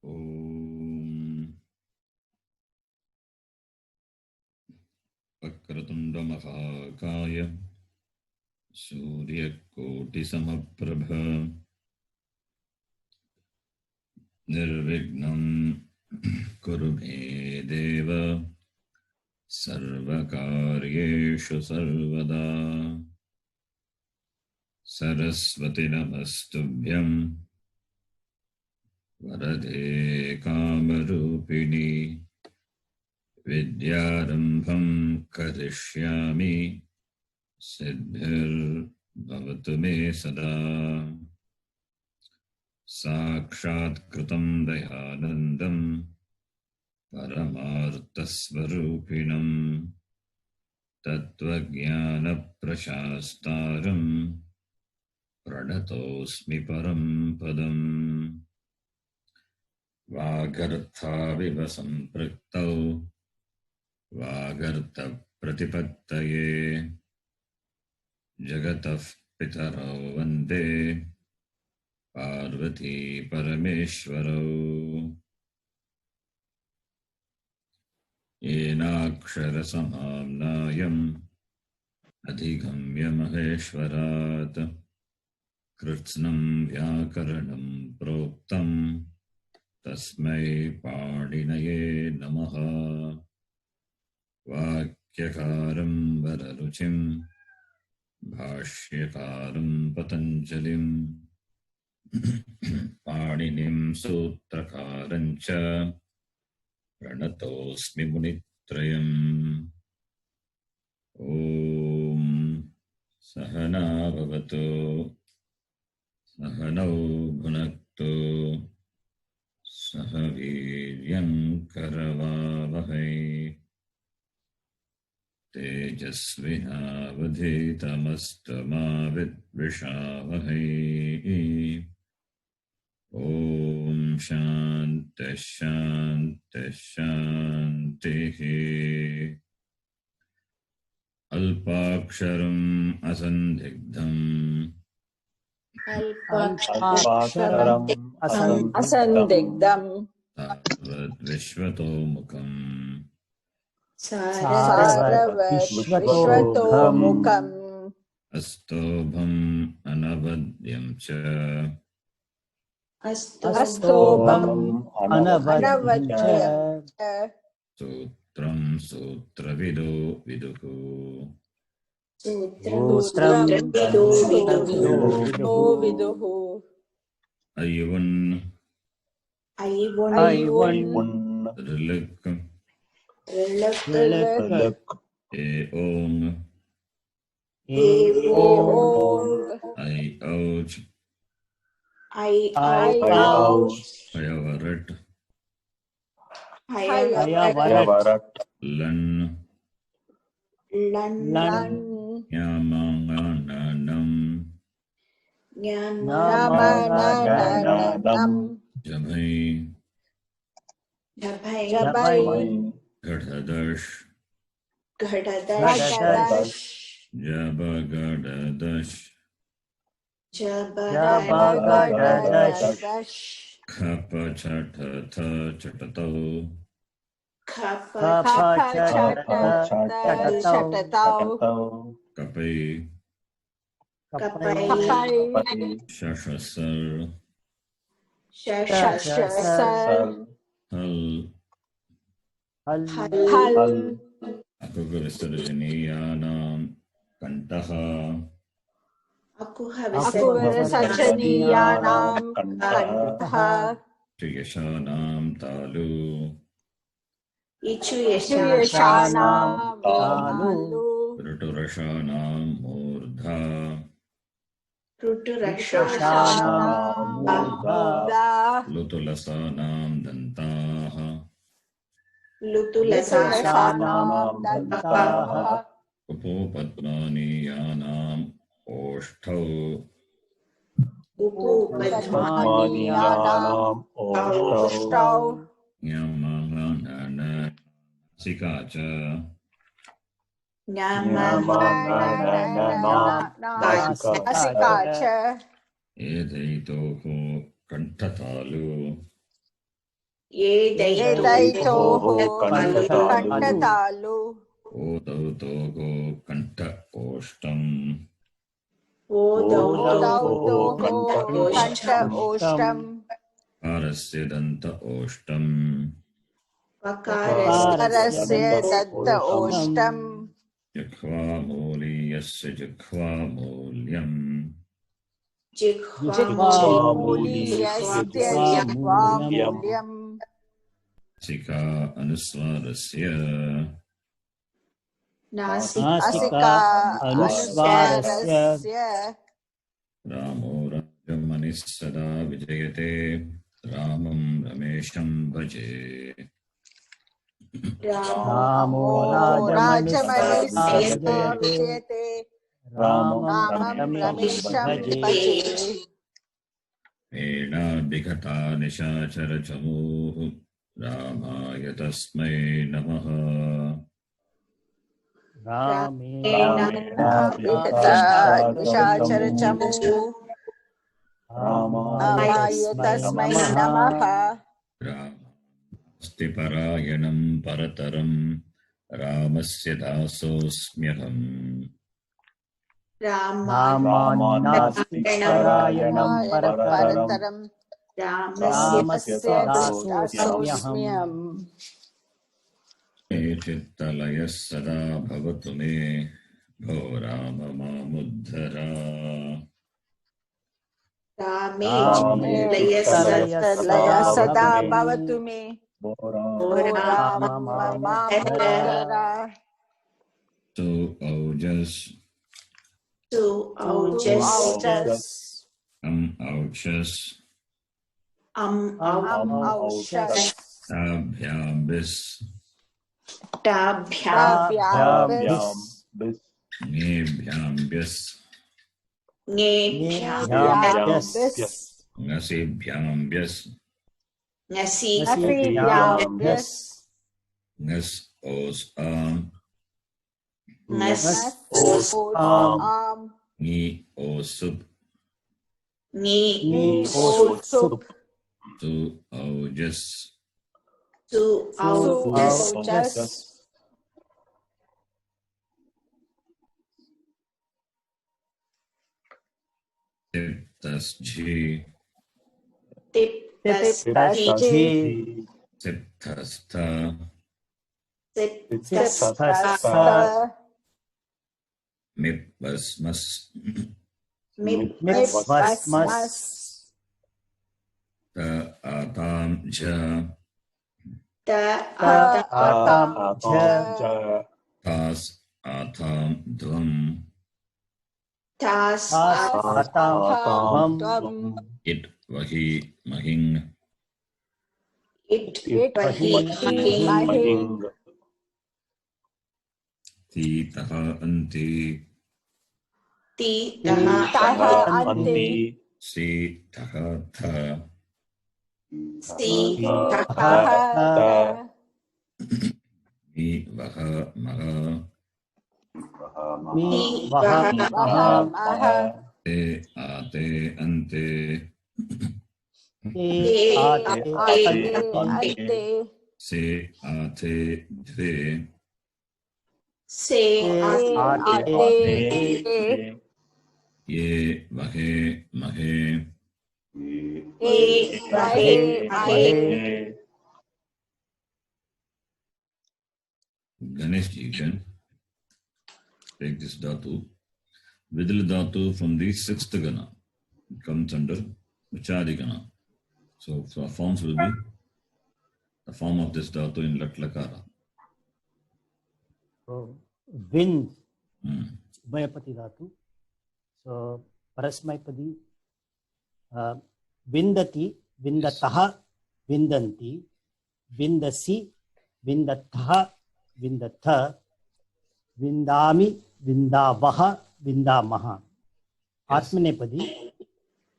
ॐ वक्रतुण्डमहाकाय सूर्यकोटिसमप्रभ निर्विघ्नं कुरु मे देव सर्वकार्येषु सर्वदा। सरस्वती नमस्तुभ्यं वरदे कामरूपिणि विद्यारम्भं करिष्यामि सिद्धिर्भवतु मे सदा। साक्षात्कृतं दयानन्दं परमार्थस्वरूपिणं तत्त्वज्ञानप्रशास्तारं प्रणतोऽस्मि परं पदम्। वागर्थाविव सम्पृक्तौ वागर्थप्रतिपत्तये जगतः पितरौ वन्दे पार्वती परमेश्वरौ। येनाक्षरसमाम्नायम् अधिगम्य महेश्वरात् कृत्स्नं व्याकरणं प्रोक्तम् तस्मै पाणिनये नमः। वाक्यकारं वररुचिं भाष्यकारं पतञ्जलिं पाणिनिं सूत्रकारं च प्रणतोऽस्मि मुनित्रयम्। ॐ सहना भवतु सहनौ भुनक्तु सह वीर्यं करवावहै तेजस्विनावधीतमस्तु मा विद्विषावहै। ॐ शान्तिः शान्तिः शान्तिः। अल्पाक्षरम् असन्दिग्धम् अल्पाक्षरम् असन्दिग्धम् तावद्विश्वतोमुखम् सारवद्विश्वतोमुखम् अस्तोभम् अनवद्यं च अस्तोभम् अनवद्यं च सूत्रं सूत्रविदो विदुः सूत्रं विदुः विदुः अय्युन् ऋलक् एओङ् ऐ औच् हयवरट् लन् ञामाङाननम् जभै घढदश् जबगडदश् खपछठथ चटतौ कपै शशसर् हल् अकुविसर्जनीयानां कण्ठः अकुविसर्जनीयानां कण्ठः यशानां तालु इचुयशानां तालु ऋटुरषाणां मूर्धा लुतुलसानां दन्ताः उपोपद्मानीयानाम् ओष्ठौ ञमाङाननसिका च एतैतोः कण्ठतालु एतयोः कण्ठतालु कण्ठतालु ओतौ तोगो कण्ठ ओष्टम् ओदौतोः कण्ठ ओष्टम् कारस्य दन्त ओष्टम् परस्य दत्त ओष्टम् जिह्वामूलीयस्य जिह्वामूल्यम् जिह्वामूलीयस्य जिह्वामूल्यम् नासिका अनुस्वारस्य नासिका अनुस्वारस्य रामो राजमनिः सदा विजयते रामं रमेशं भजे रामो राजमणिः सदा विजयते विजयते रामं रामं रमेशं भजे भजे एणाभिघता निशाचरचमूः रामाय तस्मै नमः रामेण निशाचरचमूः रामाय तस्मै नमः रामास्ति परायणं परतरं रामस्य दासोऽस्म्यहम् रामान्नास्ति परायणं परतरं रामस्य दासोऽस्म्यहम् मे चित्तलयः सदा भवतु मे भो राम मामुद्धर लय सदा भवतु मे ओ राम मामुद्धर सो औजस् औजस् औक्षस् औषस् ताभ्याम्बिस् ताभ्याम्बिस् ङेभ्याम्ब्यस् ङेभ्याम्बिस् ङसेभ्याम्ब्यस् ङसीभ्याम्बिस् ङस् ओस् आम् आम् ङि ओसुप् ओसुप् सु औजस् औजस् तिप्तस्झि तिप्तस्थि तिप्तस्थ तिप्तस्थ मिप्पस्मस् मिप्पस्मस् त आतां च आतां तास् आतां ध्वम् त्वम् इट् वहि महिङ् महिङ् तीतः अन्ति तः अन्ति सीतः थ तः मी वह मह मह ते आते अन्ते अन्ते से आते द्वे आते ये वहे महे महे Ganesh ji can take this dhatu. Vidil dhatu from the sixth gana. It comes under Uchadi gana. So the forms will be the form of this dhatu in Lat Lakara. So wind, Ubhayapati dhatu. So Parasmaipadi, Vindati, Vindataha, Vindanti, Vindasi, Vindatha, Vindatha, Vindami, Vindavaha, Vindamaha. Atmanepadi,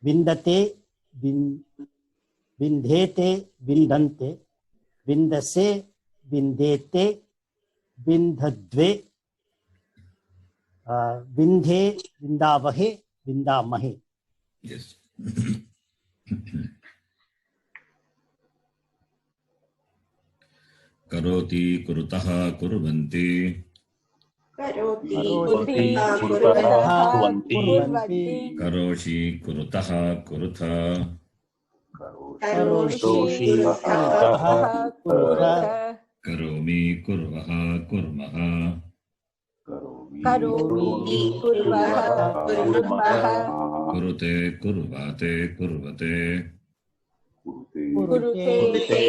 Vindate, Vindhete, Vindante, Vindase, Vindete, Vindhadve, Vindhe, Vindavahe, Vindamahe. Yes. करोति कुरुतः कुर्वन्ति करोति करोति कुर्वन्तः कुर्वन्ति कुर्वन्ति करोषि कुरुतः कुरुथ करोषि कुरुतः कुरुथ करोमि कुर्वः कुर्मः करोमि कुर्वः कुर्मः कुरुते कुर्वाते कुर्वते कुरुते कुर्वते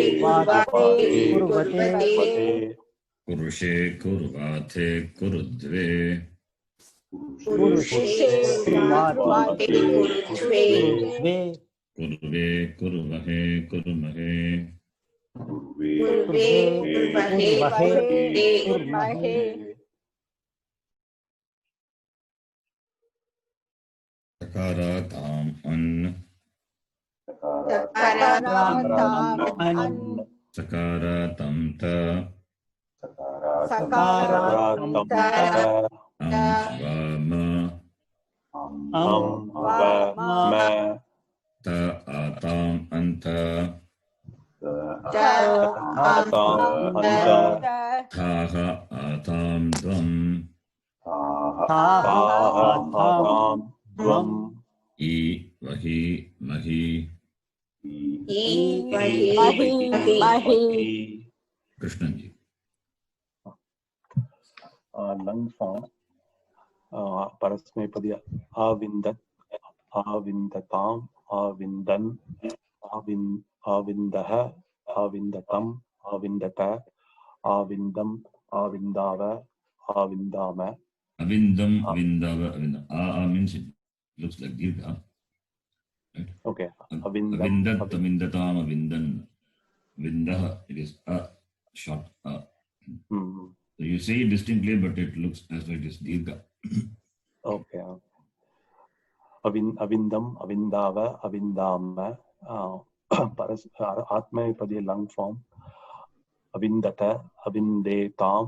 कुर्वते कुरुषे कुर्वाथे कुरुद्वे पुरुषे कुर्वाते कुरुद्वे द्वे कुर्वे कुर्वहे कुर्महे कुर्वे कुर्वहे कुर्महे सकाराताम् अन् सकाराताम् अन् सकारातं त सकारातं त वाम वाम त आताम् अन्त थाः आतां द्वम् ई वहि महि महि कृष्णन जी लंग फॉर्म परस्मैपदी आविंदत आविंदताम आविंदन आविंदः आविंदतम आविंदत आविंदम आविंदाव आविंदाम अविंदम अविंदाव अविंद आ means it looks like dirgha, right? Okay. Avindat avindatam avindan vindah, it is a short a. So you say it distinctly, but it looks as though it is dirgha. Okay. Avindam avindava avindam paras आत्मनेपदी लंग form अविंदत अविंदेताम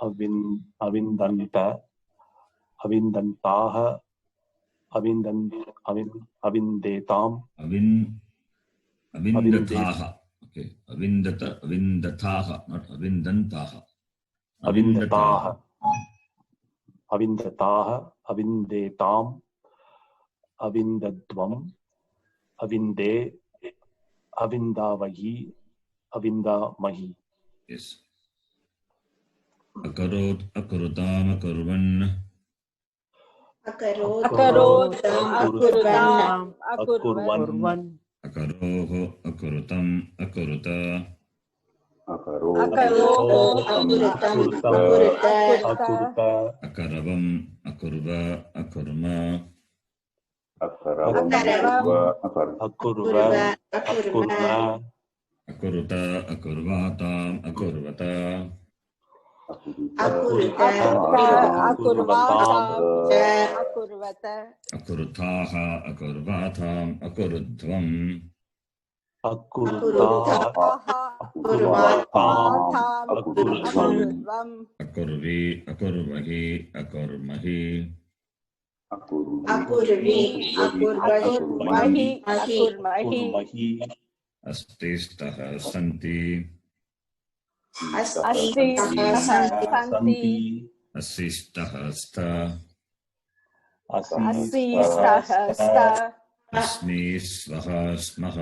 अविंदन्त अविंदन्ताः अविंदेताम Avindathaha. Okay. Avindata avindathaha, not avindantaha. अविंदताः अविंदताः अविंदेताम अविंदद्वम् अविंदे अविंदावहि अविंदामहि. Yes. Akarot akurutam akurvan अकरोत् अकुर्वन् अकुर्वन् akaroho akurutam akuruta अकरोत् अकुरुत akaravam akurva akurma अकुर्व अकुर्म akuruta akurvatam akurvata अकुर्वत akuruthaha akurvatham akurudvam akurvi akurvahi akurmahi अकुर्महि अस्तिष्ठः सन्ति सन्ति असिष्टः स्त अस्मि स्वः स्मः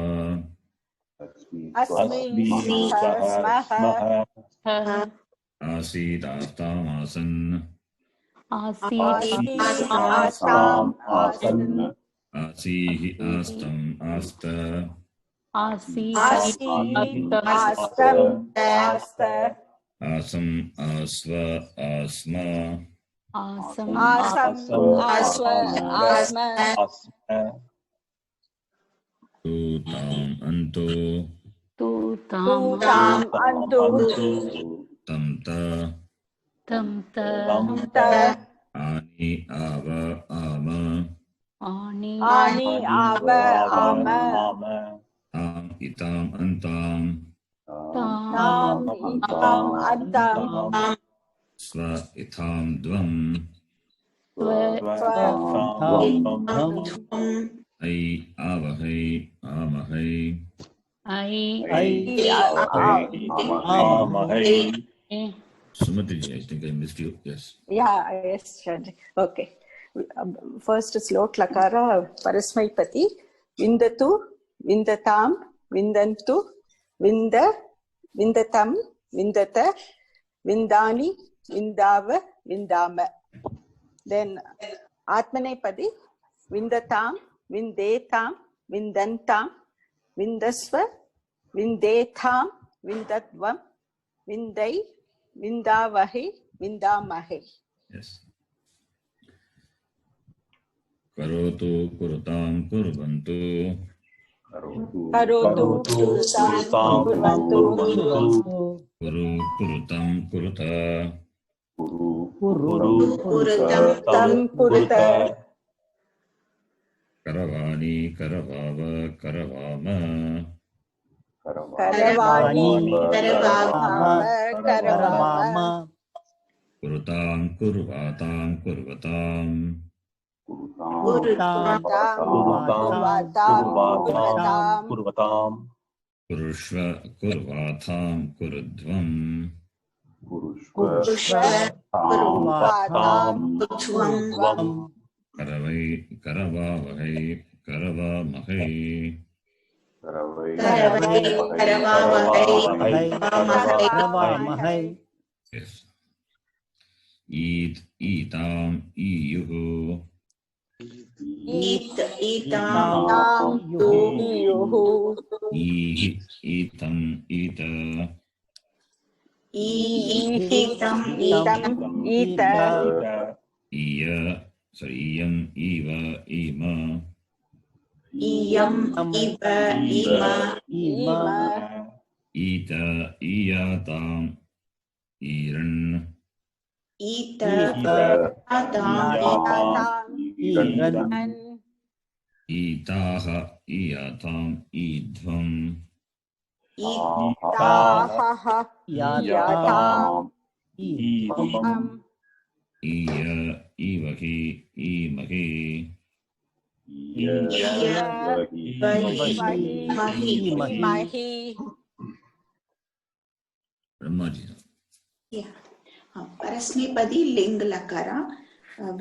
आसीदास्तामासन् आसीः आस्तम् आस्त आसम् आस्व आस्म तूताम् अन्तो तं त आनि आव आम आम् इताम् अन्ताम् स्व इथाम् द्वम् ऐ आवहै आमहै Sumati ji, I think I missed you. Yes. Yeah, yes, Chandri. Okay. First slok lakara parasmaipati. Vindatu, vindatam, vindantu, vinda, vindatam, vindata, vindani, vindava, vindama. Then Atmanepadi, vindatam, vindetam, vindantam, vindasva, vindetam, vindatvam, vindai, vindavahi, vindamahi. Yes. Karotu, kurutam, kurvantu. Karotu, kurutam, kurvantu. Kuru, kurutam, kuruta. Kurutam, kuruta. Karavani, karavava, karavama. Karavani, karavama. Kurutam, kurvatam, kurvatam. Kurvatam. Kurushva, kurvatam, kurudvam. Karavai, karavavahai, karavamahai. Yes. Eat, eatam, iyuhu. Itam, yuhu. Ihi, eatam, ita. Itam, ita. Iya, sorry, iyam, iva, ima. Ima. Ita, iyatam, iran. Itaha, iyatam, idvam. Iya, ivahi, imahi. Brahmaji. परस्मैपदी लिंग लकारा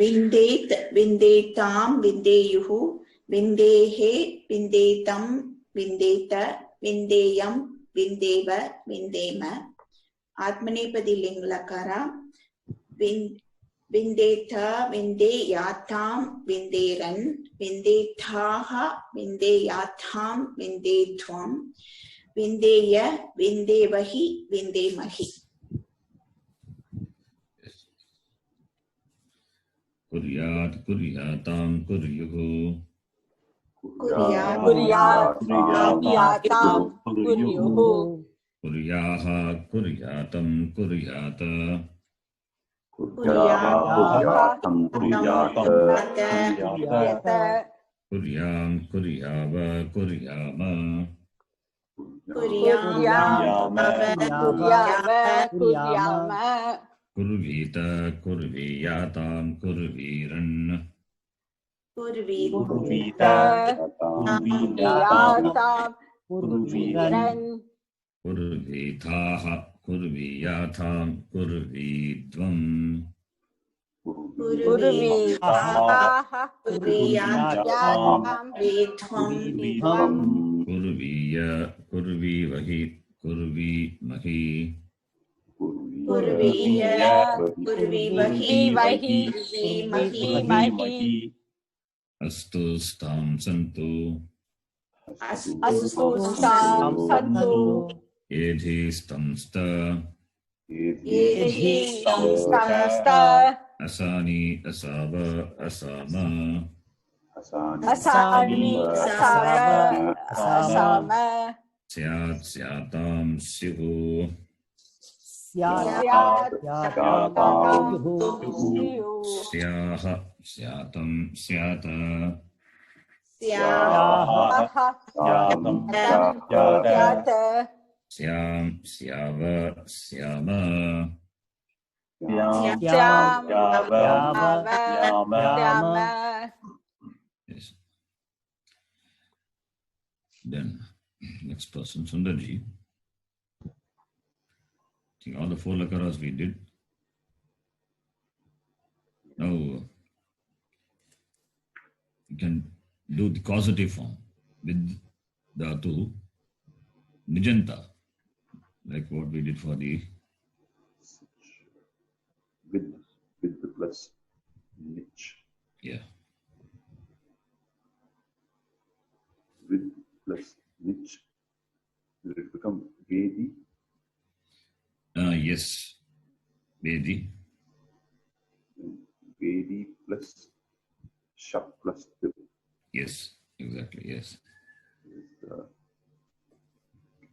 विंदेत विंदेताम विंदेयुहु विंदेहे विंदेतम विंदेत विंदेयम विंदेव विंदेम आत्मनेपदी लिंग लकारा विंदेत विंदेयाताम विंदेरन विंदेताः विंदेयाताम विंदेत्वम विंदेय विंदेवहि विंदेमहि. Kuryat, kuryatam, kuryuhu. Kuryatam, kuryuhu. Kuryaha, kuryatam, kuryata. Kuryam, kuryava, kuryama. Kuryama. Kurvita, kurviyatam, kurviran. Kurvitaha, kurviyatam, kurvidvam. Kurviya, kurvivahi, kurvimahi. Astu stam santu. Edhi stam sta. Asani asava asama. Syat syatam syuhu. Syaha syatam syata. Syam syava syama. Yes. Then Next person, Sundarji. I think all the 4 lakaras we did. Now you can do the causative form with dhatu nijanta, like what we did for the with the plus niche. yeah. With plus niche. Will it become Vedi? Yes, Vedi. Vedi plus Shap plus Tip. Yes, exactly. Yes,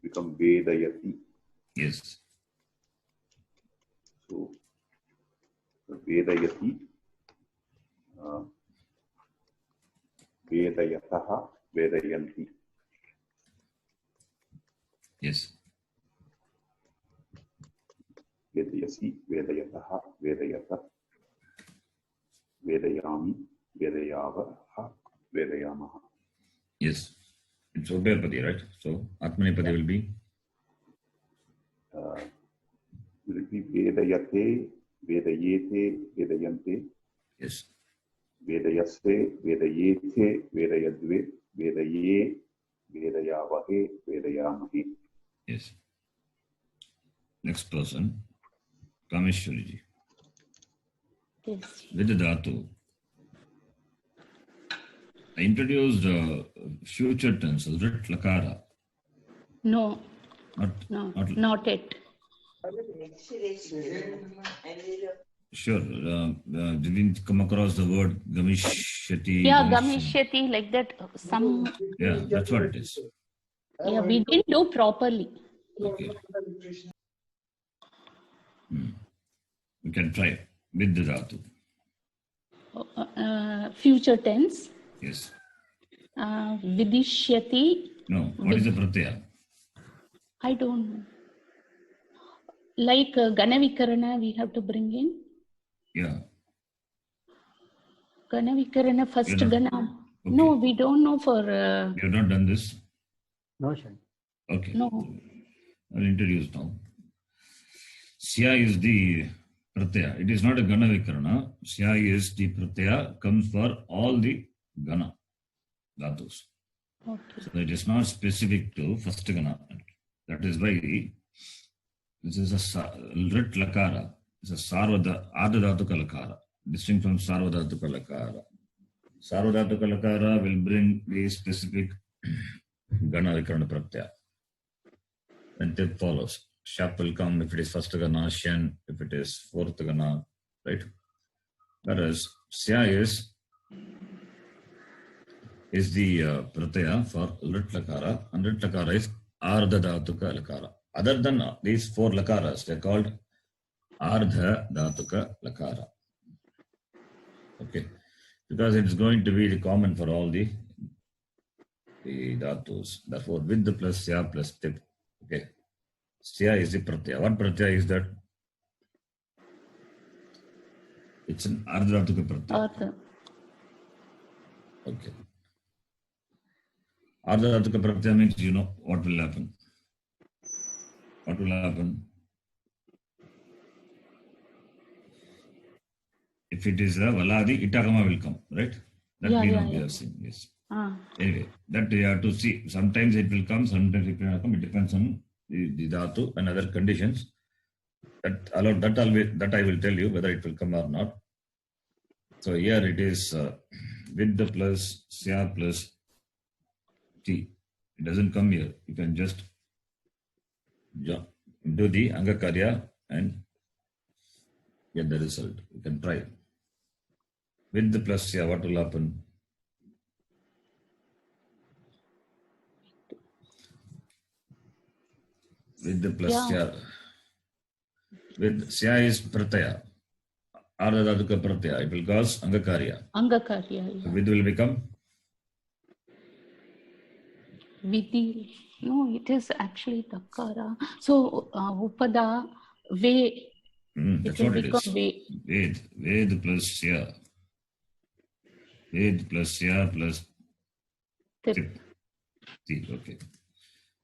Become Vedayati. yes, So Vedayati, Vedayataha, Vedayanti. yes, Vedayasi, Vedayataha, Vedayata, Vedayami, Vedayavaha, Vedayamaha. yes. It's Ubhayapadi, right? So Atmanipadi will be Will it be Vedayate, Vedayete, Vedayante, yes, Vedayaste, Vedayete, Vedayadve, Vedaye, Vedayavahe, Vedayamahe. yes. Next person, Kameshwariji. Yes. With the dhatu, I introduced future tense, Rit Lakara. No, Not not it. sure. Didn't come across the word Gamishyati. Yeah, Gamishyati, like that. Some. Yeah, that's what it is. Yeah, we didn't do properly. Okay. We can try it with the dhatu. Future tense. Yes. Vidishyati. No. What is the pratyaya? I don't know. Like Ganavikarana, we have to bring in. Yeah. Ganavikarana, first You're not- Gana. Okay. No, we don't know for. You have not done this? No, sir. Okay. No. I'll introduce now. Sya is the pratyaya. It is not a Gana Vikarana. Sya is the pratyaya, comes for all the Gana dhatus. Okay. So it is not specific to first Gana. That is why this is a Rit Lakara. It's a Sarvada Ardhadhatuka Lakara, distinct from Sarvadhatuka Lakara. Sarvadhatuka Lakara will bring the specific Gana Vikarana pratyaya. And tip follows. Shap will come if it is first Gana, Shen if it is fourth Gana, right? Whereas Sya is the pratyaya for Lit Lakara, and Lit Lakara is Ardha Dhatuka Lakara. Other than these 4 lakaras, they are called Ardha Dhatuka Lakara. Okay, because it's going to be the common for all the dhatus. Therefore, with the plus Sya plus tip. Okay, Sya is the pratyaya. What pratyaya is that? It's an Ardha Dhatuka pratyaya. Artha. Okay. Ardha Dhatuka pratyaya means you know what will happen. What will happen? If it is a Valadi, Itagama will come, right? That Yeah, we know yeah, we yeah. have seen, yes. Ah, Anyway, that we have to see. Sometimes it will come, sometimes it will not come. It depends on the dhatu and other conditions. That I will tell you whether it will come or not. So here it is with the plus Sya plus T. It doesn't come here. You can just do the Angakarya and get the result. You can try. With the plus Sya, what will happen? With the plus Sya. With Sya is pratyaya. Ardha Dhatuka pratyaya. It will cause Angakarya. Angakarya. Yeah. With will become? Vidhi. No, it is actually Takara. So, Upada, Ve. That's It will what it become is. Ve. Ved plus Sya. Ved plus Sya plus Tip. Tip. Tip. Okay.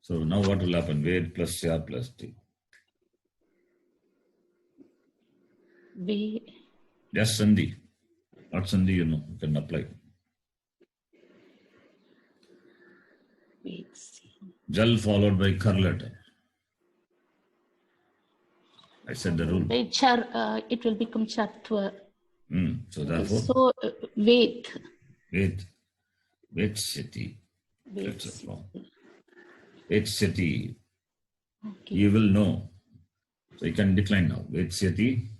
So now what will happen? Ved plus ya plus t. Yes, Sandhi. What Sandhi you know? You can apply. Jal followed by kar letter. I said the rule. It will become chatva. So therefore, So wait. Wait city. That's a wrong. Wait city. Okay. You will know. So you can decline now. Wait city.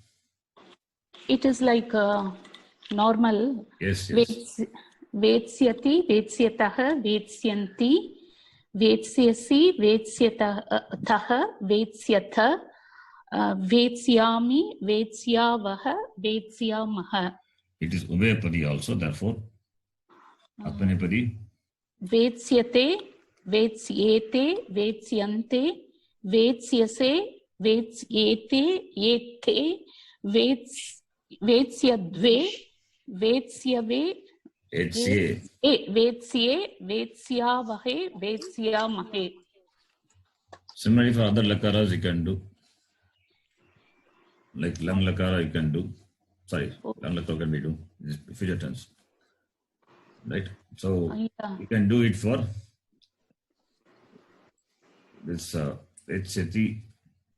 It is like normal. Yes. Vetsyati, vetsyataha, vetsyanti, vetsyasi, vetsyataha, vetsyatha, vetsyami, vetsyavaha, vetsyamaha. It is Ubhayapadi also, therefore. Atmanipadi. Vetsyate, vetsyete, vetsyante, vetsyase, vetsyete, yete, vetsyadve, vetsyave, vetsye, vetsyavahe, vetsyamahe. Similarly, for other lakaras you can do. Like lang lakara you can do. Sorry, lang lakara can be do. Future tense. Right? So you can do it for this Vetsati.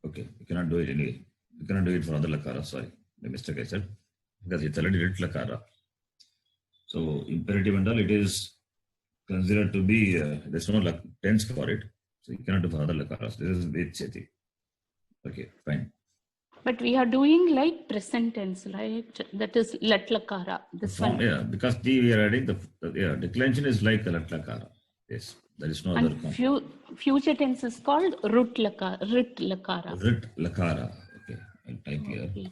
Okay, you cannot do it anyway. You cannot do it for other lakara. Sorry, the mistake I said. Because it's already written lakara. So imperative and all, it is considered to be, there's no tense for it. So you cannot do for other lakaras. This is Vetsati. Okay, fine. But we are doing like present tense, right? That is lat lakara. This one. Yeah, because we are adding the declension is like a lat lakara. Yes, there is no other form. Future tense is called rit lakara. Rit lakara. Okay, I'll type here. Okay.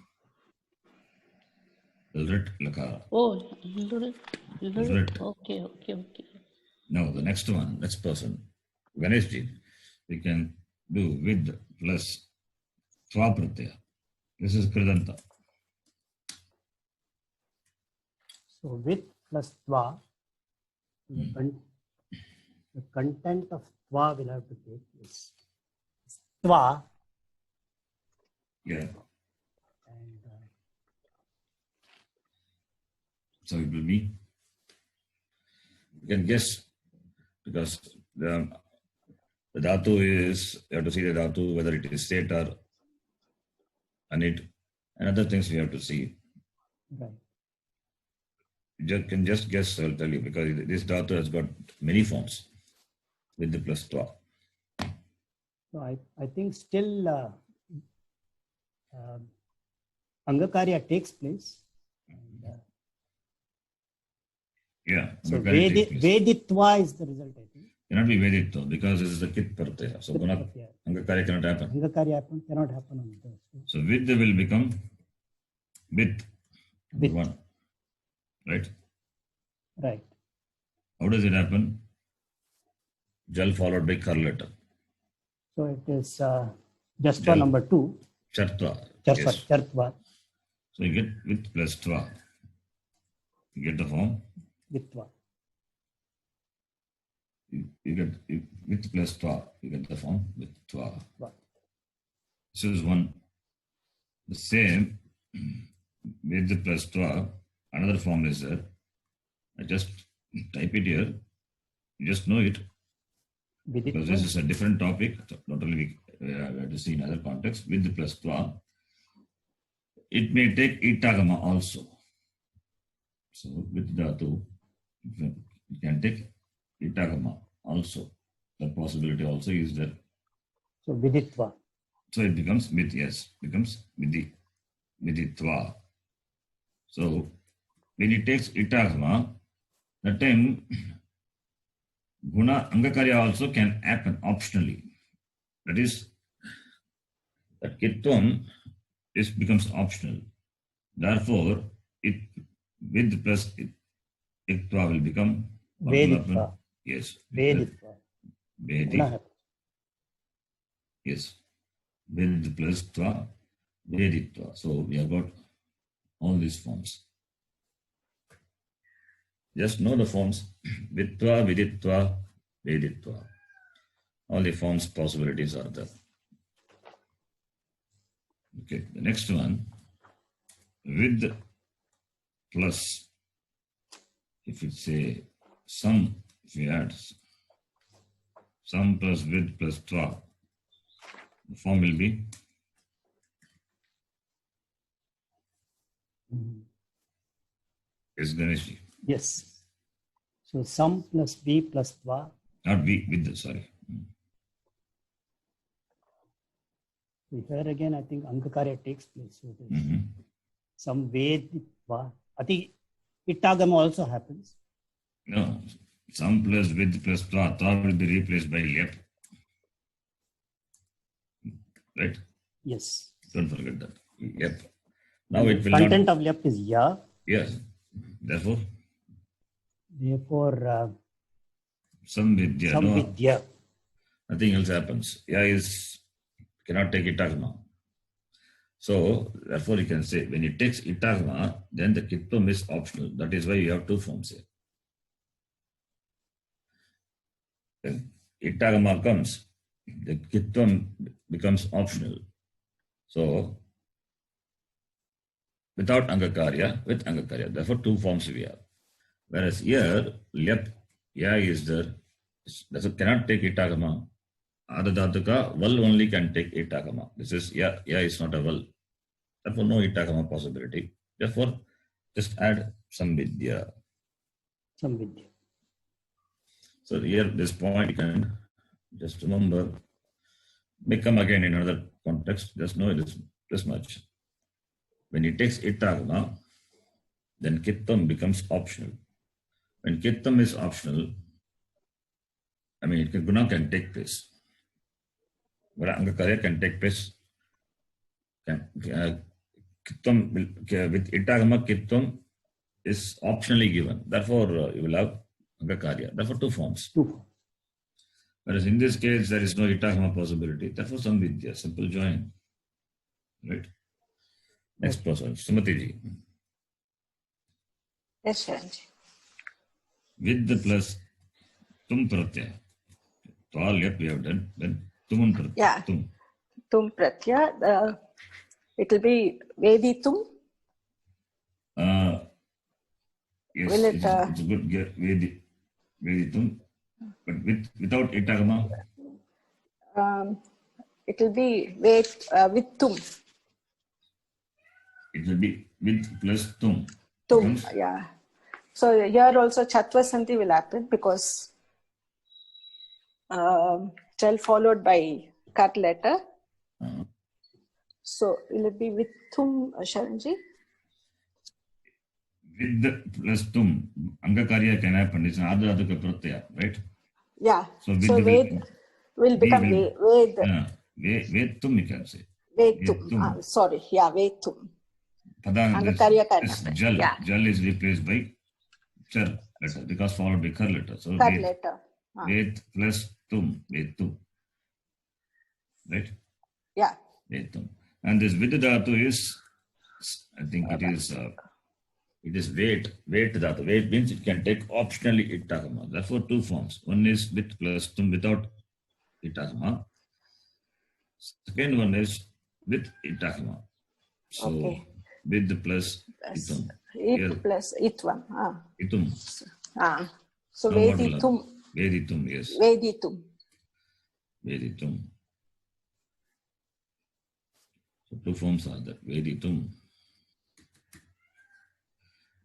Rit lakara. Oh, Rit. Okay. Now the next one, next person, Ganeshji, we can do with plus tva pratyaya. This is Kridanta. So with plus tva, the content of tva will have to take is tva. Yeah. And so it will be, you can guess, because the dhatu is, you have to see the dhatu, whether it is state or anit, and other things we have to see. right. You can just guess, I'll tell you, because this dhatu has got many forms with the plus tva. So I think still Angakarya takes place. And, Yeah. so Veditva is the result, I think. Cannot be Veditva because this is the Kit Pratyaya. So Angakarya cannot happen. Angakarya cannot happen on this. So Vid will become Bit. One. Right? Right. How does it happen? Jal followed by kar letter. So it is Jastva number 2. Chartva. Yes. Chartva. So you get with plus tva. You get the form. Vitva. You get with plus tva. You get the form with tva. This is one. The same with the plus tva. Another form is there. I just type it here. You just know it. Because this is a different topic. Not only we have to see in other contexts. With the plus tva. It may take itagama also. So with dhatu, you can take itagama also. The possibility also is there. So viditva. So it becomes with, yes, becomes viditva. So when it takes itagama, that time guna angakarya also can happen optionally. That is, that kitvam becomes optional. Therefore, it with plus iktva will become Veditva. Yes. Veditva. Vedi. Yes. Ved plus tva, veditva. So we have got all these forms. Just know the forms. Vidtva, viditva, veditva. All the forms possibilities are there. Okay, the next one, with plus, if it's a sum, if we add sum plus with plus twa, the form will be is Ganeshji. Yes. So sum plus b plus twa. Not V, with, sorry. So here again, I think Angakarya takes place. So it is Mhm. some veditva. I think Itagama also happens. No, sum plus with plus twa will be replaced by lep. Right? Yes. Don't forget that. Lep. Now it will Content not. of lep is ya. Yes. Therefore, Therefore, some vidya. some No, vidya. nothing else happens. Ya is cannot take itagama. So therefore you can say when it takes itagama, then the kitvam is optional. That is why you have two forms here. When itagama comes, the kitvam becomes optional. So without angakarya, with angakarya. Therefore two forms we have. Whereas here, lep, ya is there. That's cannot take itagama. Adadatuka, val only can take itagama. This is ya is not a val. Therefore, no itagama possibility. Therefore, just add some vidya. Some vidya. So here, this point you can just remember, may come again in another context. Just know this much. When it takes itagama, then kittam becomes optional. When kittam is optional, I mean, guna can take place. But angakarya can take place. Kittam with itagama, kittam is optionally given. Therefore, you will have angakarya. Therefore, two forms. Two forms. Whereas in this case, there is no itagama possibility. Therefore, some vidya, simple join. Right? Next person, Sumati ji. Yes, Sharanji. With the plus tum pratyaya. To all yep we have done. Then tumun pratyaya. Yeah. Tum. Tum pratya. It will be veditum. Yes, Will it, it's a good get veditum. But without itagama, It will be with tum. it will be with plus tum. Tum, Becomes- yeah. So here also Chatva Santi will happen because shall followed by cut letter. So will it be with tum, Sharanji? With the plus tum, angakarya can happen. It's an adadaka pratyaya, right? Yeah. So with So the ved will become ved. Ved tum you can say. Vedtum. Sorry, yeah, vedtum. Angakarya can this happen. jal. Yeah. Jal is replaced by char letter because followed by kar letter. So Cut ved, letter. ved plus tum, ved tum. Right? Yeah. Ved tum. And this vidadatu is, I think it is wait dhatu. Wait means it can take optionally itagama. Therefore, two forms. One is with plus tum without itagama. Second one is with itagama. So Okay. with the plus itum. Here, It plus itvam. itum. So No model. veditum. Veditum, yes. Veditum. Veditum. So two forms are there. Veditum.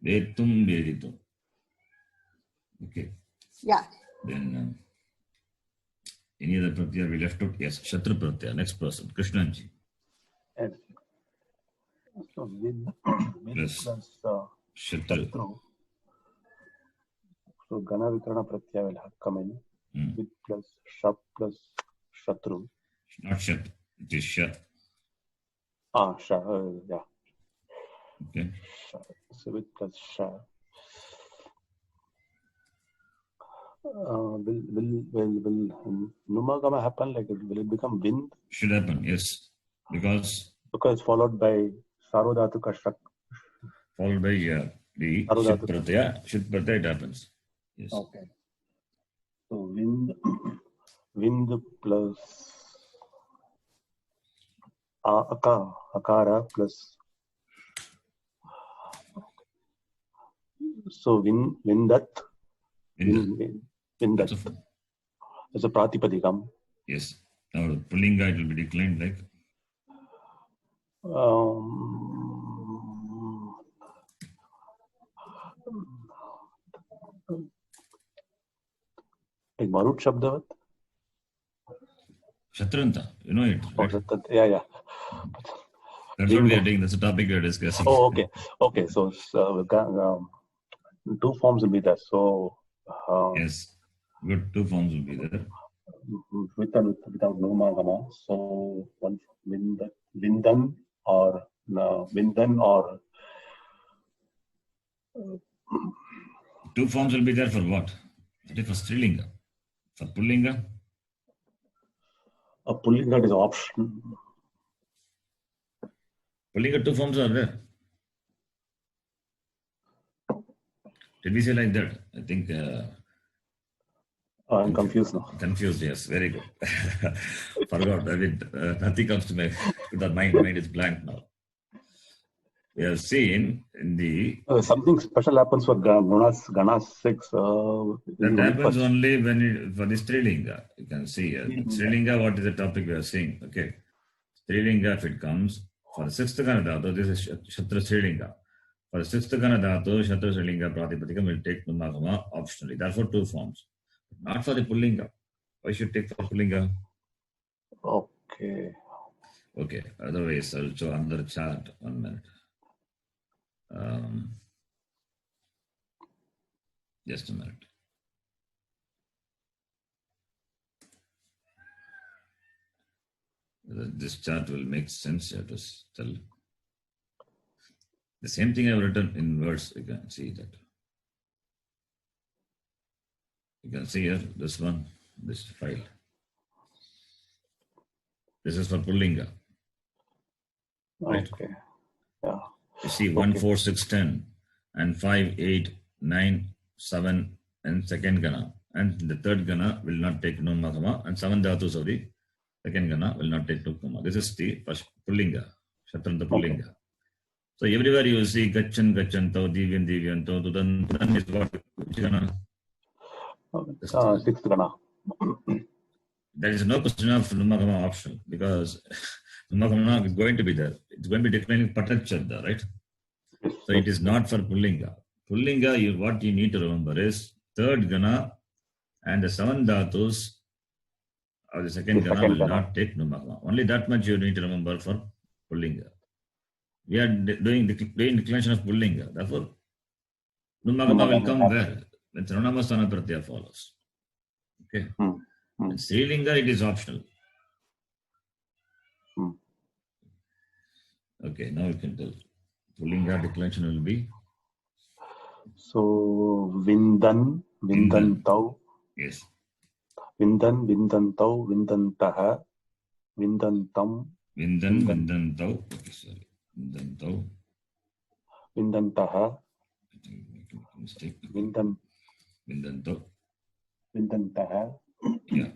Vetum, veditum. Okay. Yeah. Then any other pratyaya we left out? Yes, Shatru pratyaya. Next person, Krishnanji. And so with Plus. plus Shatru. Shatru. So Gana Vikarana Pratyaya will have come in with plus Shap plus Shatru. Not Shat, it is Shat. Sha, yeah. Okay. Sha. So with plus Sha. Will Numagama happen? Like will it become wind? Should happen, yes. Because Followed by Sarvodhatuka Shak. followed by the Sarvodhatuka. Shit pratyaya, it happens. Yes. Okay. So wind Vind plus akara plus. So vindat. Vindat. That's a pratipadikam. Yes. Now pullinga it will be declined like like Marut Shabdavat. Shatranta. You know it. Right? Yeah. That's what we are doing. That's the topic we are discussing. Oh, okay. Okay. So two forms will be there. So Yes. Good. Two forms will be there. With and without nomagama. So one Vindan or Two forms will be there for what? That is for Strilinga. For Pullinga? a pullinga is option. Pullinga two forms are there. Did we say like that? I think. I'm confused now. Confused, yes. Very good. Forgot. I mean, nothing comes to the mind. Mind is blank now. We have seen in the... something special happens for Ganas 6. that happens only when for the Strilinga. You can see here. Strilinga, what is the topic we are seeing? Okay. Strilinga, if it comes, for the sixth Gana Dhatu, this is Shatra Strilinga. For the sixth Gana Dhatu, Shatra Strilinga Pratipadikam will take Numagama optionally. Therefore, two forms. Not for the Pullinga. Why should take for Pullinga? Okay. Okay. Otherwise, I'll show another chart. 1 minute. Just a minute. This chart will make sense. You have to tell. The same thing I've written in words. You can see that. You can see here, this one, this file. This is for Pullinga. Right? Okay. Yeah. You see 1, 4, 6, 10 and 5, 8, 9, 7 and second Gana. And the third Gana will not take Numagama and 7 Dhatus of the second Gana will not take Numagama. This is the first Pullinga, Shatranta Pullinga. Okay. So everywhere you will see Gachan, Gachanto, Divyan, Divyanto, Tudan is what? Which Gana? Sixth Gana. There is no question of Numagama option because Numagama is going to be there. It's going to be declining Patachadda, right? So it is not for Pullinga. Pullinga, what you need to remember is third Gana and the 7 Dhatus of the second Gana will not take Numagama. Only that much you need to remember for Pullinga. We are doing declination of Pullinga. Therefore, Numagama will come where? When Sarvanamasthana Pratyaya follows. Okay. In Strilinga, it is optional. Okay, now you can tell. Pullinga declension will be? So, Vindan Tau. Yes. Vindan Tau, Vindantaha, Vindantam. Vindan Tau. Okay, sorry. Vindan Tau. Vindantaha. Mistake. Vindan Tau. Vindantaha. Yeah.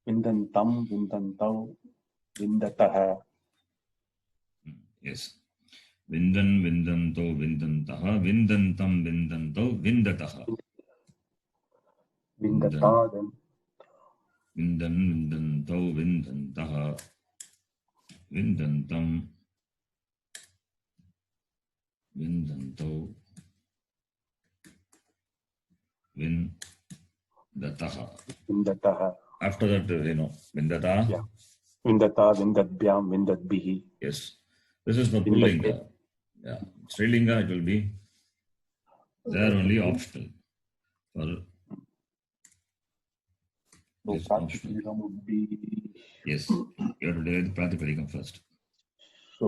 Vindantam, Vindantau, Vindataha. Yes. Vindanto, Vindantaha, Vindantam, Vindanto, Vindataha. Vindata, then. Vindanto, Vindantaha, Vindantam, Vindanto, Vindataha. After that, Vindata. Yeah. Vindata, Vindatbyam, Vindatbihi. Yes. This is for Pullinga. Yeah. Strilinga, it will be there only optional. For So, Pratipadikam would be. Yes. You have to do the Pratipadikam first. So,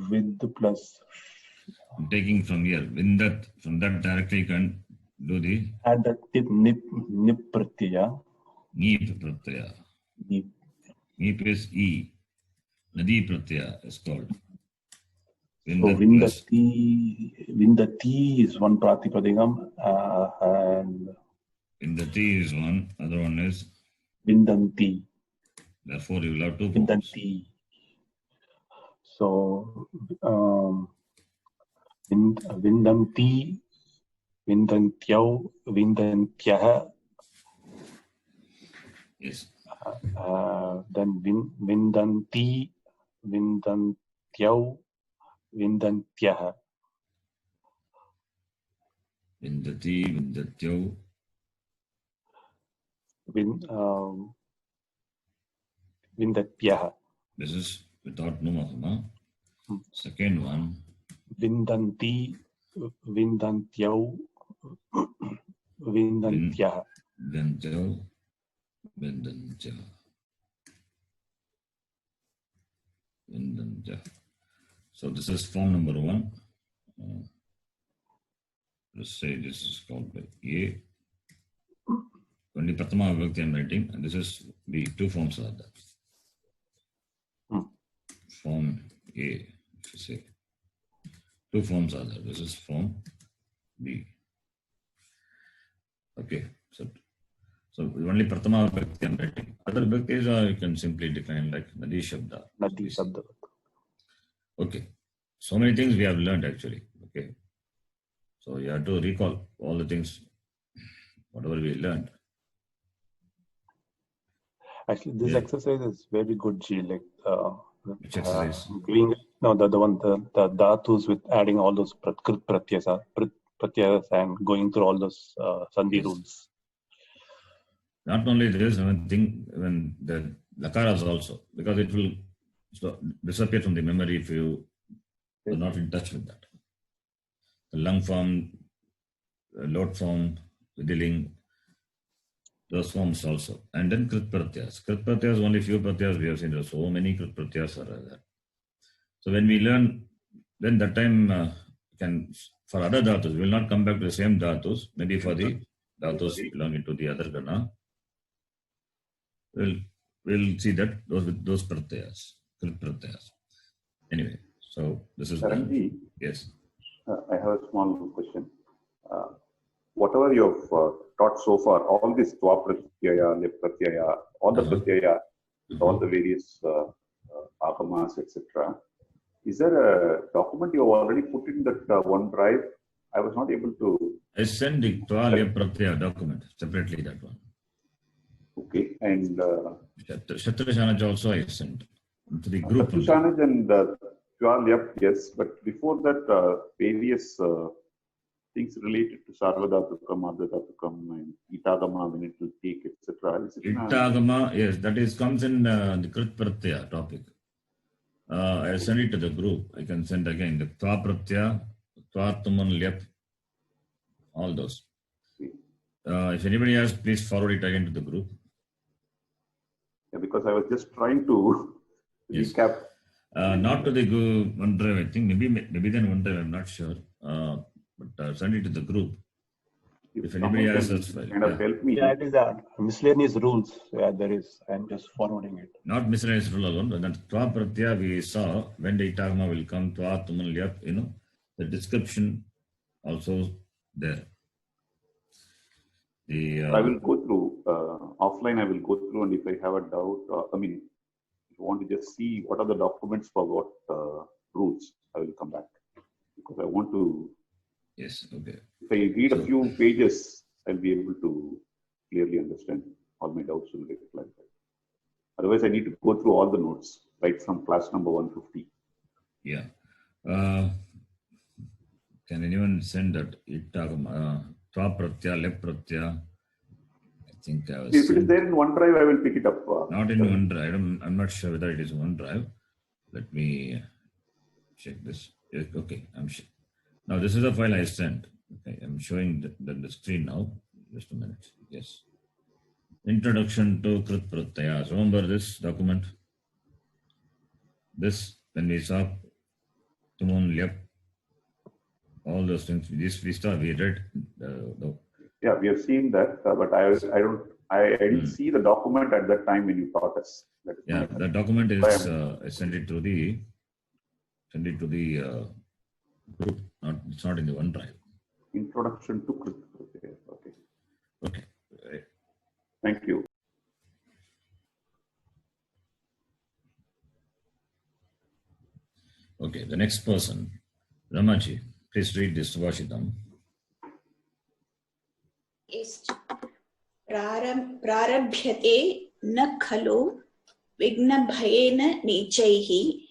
with plus. I'm taking from here. Vindat, from that directly you can do the. Add that nip pratyaya. Neep pratyaya. Neep is E. Nadi pratyaya is called. Vindati is one Pratipadikam and Vindati is one, other one is, Vindanti. therefore you will have 2 forms. Vindanti. So, Vindanti, Vindantyau, Vindantyah. Yes. Then Vindanti, Vindantyau, Vindantyah. Vindati, Vindatyau. Vindatyah. This is without Numahama. Second one, Vindanti, Vindantyau, Vindantyah. Vindatyau, Vindantyau. Vindantyau. So this is form number 1. Let's say this is called by A. Only Pratama Vibhakti I'm writing, and this is B. 2 forms are there. Form A, if you say. 2 forms are there. This is form B. Okay. So only Pratama Vibhakti I'm writing. Other Vibhaktis you can simply decline like Nadi Shabda. Nadi Shabda. Okay. So many things we have learned actually. Okay. So you have to recall all the things, whatever we learned. Actually, this exercise is very good, G. Like, which exercise? Doing the one the dhatus with adding all those pratyas and going through all those sandhi rules. Not only this, I think when the lakaras also, because it will disappear from the memory if you are not in touch with that. The lung form, lot form, vidhiling, those forms also. And then Krit Pratyas. Krit Pratyas, only few Pratyas we have seen. There are so many Krit Pratyas are there. So when we learn, then that time for other dhatus, we will not come back to the same dhatus. Maybe for the dhatus belonging to the other gana, we'll see that those Pratyas, Krit Pratyas. Anyway, so this is Charanji, yes. I have a small question. Whatever you have taught so far, all this Twa Pratyaya, Lep Pratyaya, all the Pratyaya, all the various agamas, etc. Is there a document you have already put in that OneDrive? I was not able to. I sent the Twa Lep Pratyaya document separately, that one. Okay, and Shatrashanaj also I sent to the group. Shatrashanaj and Twa Lep, yes, but before that, various things related to Sarvadhatukam, Ardhadhatukam, and Itagama, when it will take, etc. Itagama, yes, that comes in the Krit Pratyaya topic. I send it to the group. I can send again the Twa Pratyaya, Twa Tuman Lep, all those. If anybody has, please forward it again to the group. Yeah, because I was just trying to recap. Not to the OneDrive, I think. Maybe then OneDrive, I'm not sure. But send it to the group. If anybody has such file. Kind of help me. Yeah, it is miscellaneous rules. Yeah, there is. I'm just forwarding it. Not miscellaneous rule alone, but that Twa Pratyaya we saw when the Itagama will come, Twa Tuman Lep, the description also there. I will go through offline. I will go through, and if I have a doubt, if you want to just see what are the documents for what rules, I will come back because I want to. Yes. Okay. If I read a few pages, I'll be able to clearly understand. All my doubts will get clarified. Otherwise, I need to go through all the notes right from class number 150. Yeah. Can anyone send that Itagama? Twa Pratyaya, Lep Pratyaya. I think I was. If it is there in OneDrive, I will pick it up. Not in OneDrive. I'm not sure whether it is OneDrive. Let me check this. Yes, okay, I'm sure. Now this is the file I sent. Okay, I'm showing the screen now. Just a minute. Yes. Introduction to Krit Pratyaya. Remember this document? This, when we saw Tuman Lep, all those things. This we read. Yeah, we have seen that, but I didn't see the document at that time when you taught us. Yeah, the document is I sent it to the group. It's not in the OneDrive. Introduction to Krit Pratyaya. Okay. Okay. Thank you. Okay, the next person, Ramaji, please read this Vashitam. Yes. Prarabhyate na khalo vigna bhayena nichaihi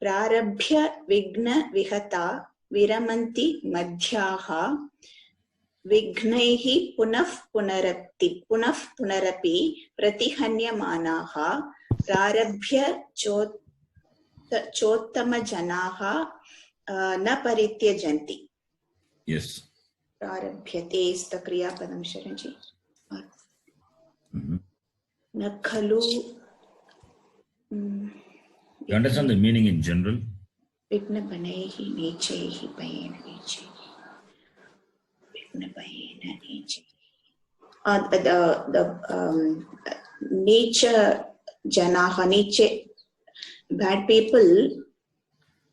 prarabhya vigna vihata viramanti madhyaha vignaihi punaf punarapi pratihanyamanaha prarabhya chottama janaha na parityajanti. Yes. Prarabhyate is the Kriya Padam Sharanji. Mm-hmm. Nakhalu. You understand the meaning in general? Vigna Banehi Nechehi Bayena Nechehi. Vigna Bayena Nechehi. The nature Janaha, Nietzsche, bad people,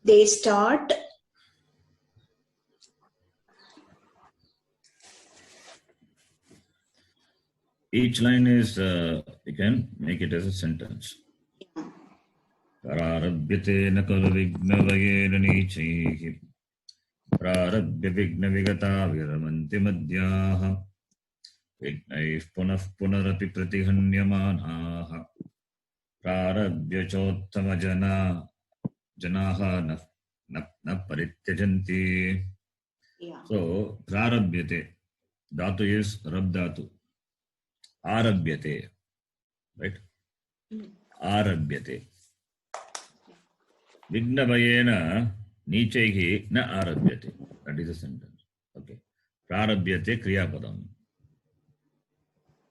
they start. Each line is, you can make it as a sentence. Prarabhyate nakalu vigna vayena nichaihi prarabhya vigna vigata viramanti madhyaha vignaih punaf punarapi pratihanyamanaha prarabhya chottama janaha na parityajanti. Yeah. So, prarabhyate, dhatu is rab dhatu. Arabhyate, right? Arabhyate. Vigna bhayena nichaihi na arabhyate. That is a sentence. Okay. Prarabhyate kriyapadam.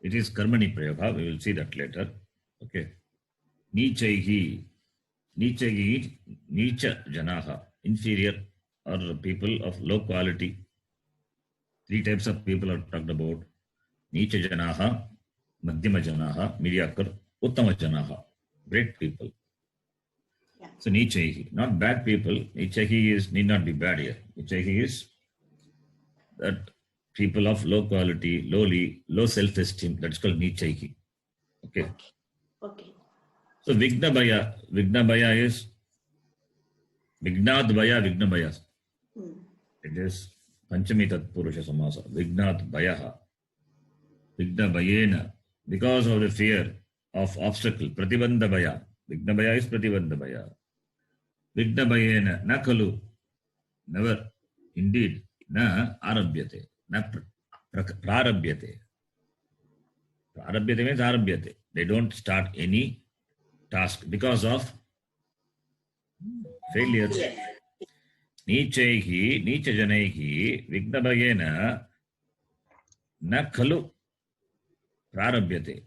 It is karmani prayoga. We will see that later. Okay. Nichaihi. Nichaihi, nicha janaha. Inferior or people of low quality. Three types of people are talked about. Nicha janaha, madhyama janaha, mediocre, uttama janaha, great people. Yeah. So nichaihi, not bad people. Nichaihi is need not be bad here. Nichaihi is that people of low quality, lowly, low self-esteem. That's called nichaihi. Okay. Okay. So vigna bhaya is vignad bhaya, vigna bhaya. It is panchami tatpurusha samasa. Vignad bhayaha. Vigna bhayena. Because of the fear of obstacle. Pratibandha bhaya. Vigna bhaya is pratibandha bhaya. Vigna bhayena. Na khalu. Never. Indeed. Na arabhyate. Na prarabhyate. Prarabhyate means arabhyate. They don't start any task because of failure. Nichaihi, nicha janaihi, vigna bhayena na khalu prarabhyate.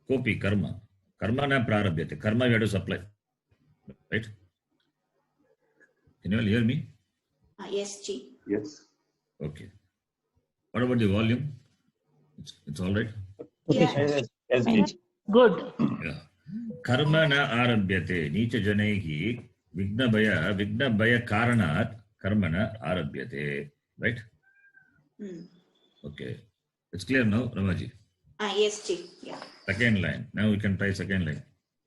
Kopi karma. Karma na prarabhyate. Karma you have to supply. Right? Can you all hear me? Yes, Ji. Yes. Okay. What about the volume? It's all right? Yeah. Yes, Ji. Good. Yeah. Karma na arabhyate. Nicha janaihi vigna bhaya karanat karma na arabhyate. Right? Okay. It's clear now, Ramaji? Yes, Ji. Yeah. Second line. Now we can try second line.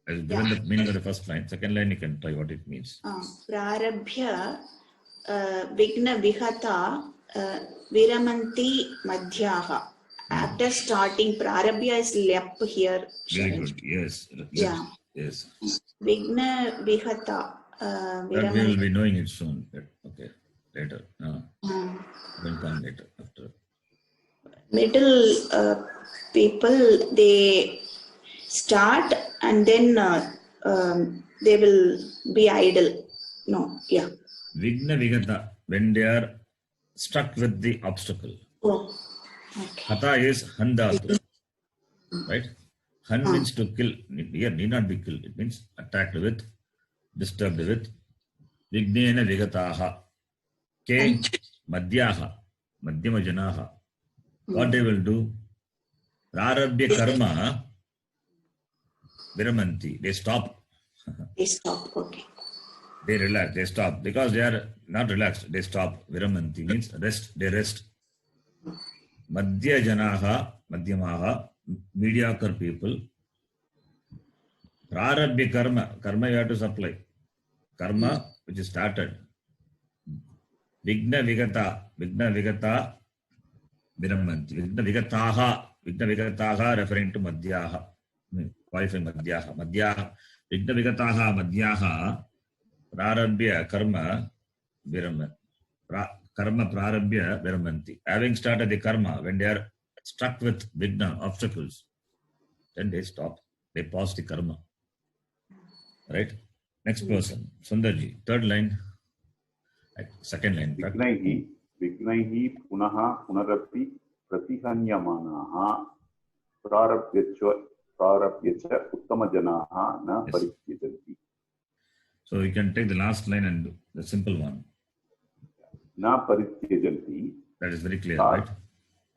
As given the meaning of the first line, second line you can try what it means. Prarabhya vigna vihata viramanti madhyaha. After starting, prarabhya is lep here. Very good. Yes. Yeah. Yes. Vigna vihata. That we will be knowing it soon. Okay. Later. Will come later. After. Middle people, they start and then they will be idle. No, yeah. Vigna vigata, when they are stuck with the obstacle. Oh, okay. Hata is handatu. Right? Han means to kill. Here need not be killed. It means attacked with, disturbed with. Vignena vigataha. Ke madhyaha. Madhyama janaha. What they will do? Prarabhya karma viramanti. They stop. They stop. Okay. They relax. They stop. Because they are not relaxed. They stop. Viramanti means rest. They rest. Madhya janaha, madhyamaha, mediocre people. Prarabhya karma you have to supply. Karma which is started. Vigna vigata viramanti. Vigna vigataha referring to madhyaha. Qualifying madhyaha. Vigna vigataha madhyaha prarabhya karma viramanti. Karma prarabhya viramanti. Having started the karma, when they are struck with vigna, obstacles, then they stop. They pause the karma. Right? Next person, Sundarji. Third line. Second line. Vignaihi punaha punarapi pratihanyamanaha prarabhyacha uttamajanaha na parityajanti. So you can take the last line and the simple one. Na parityajanti. That is very clear, right?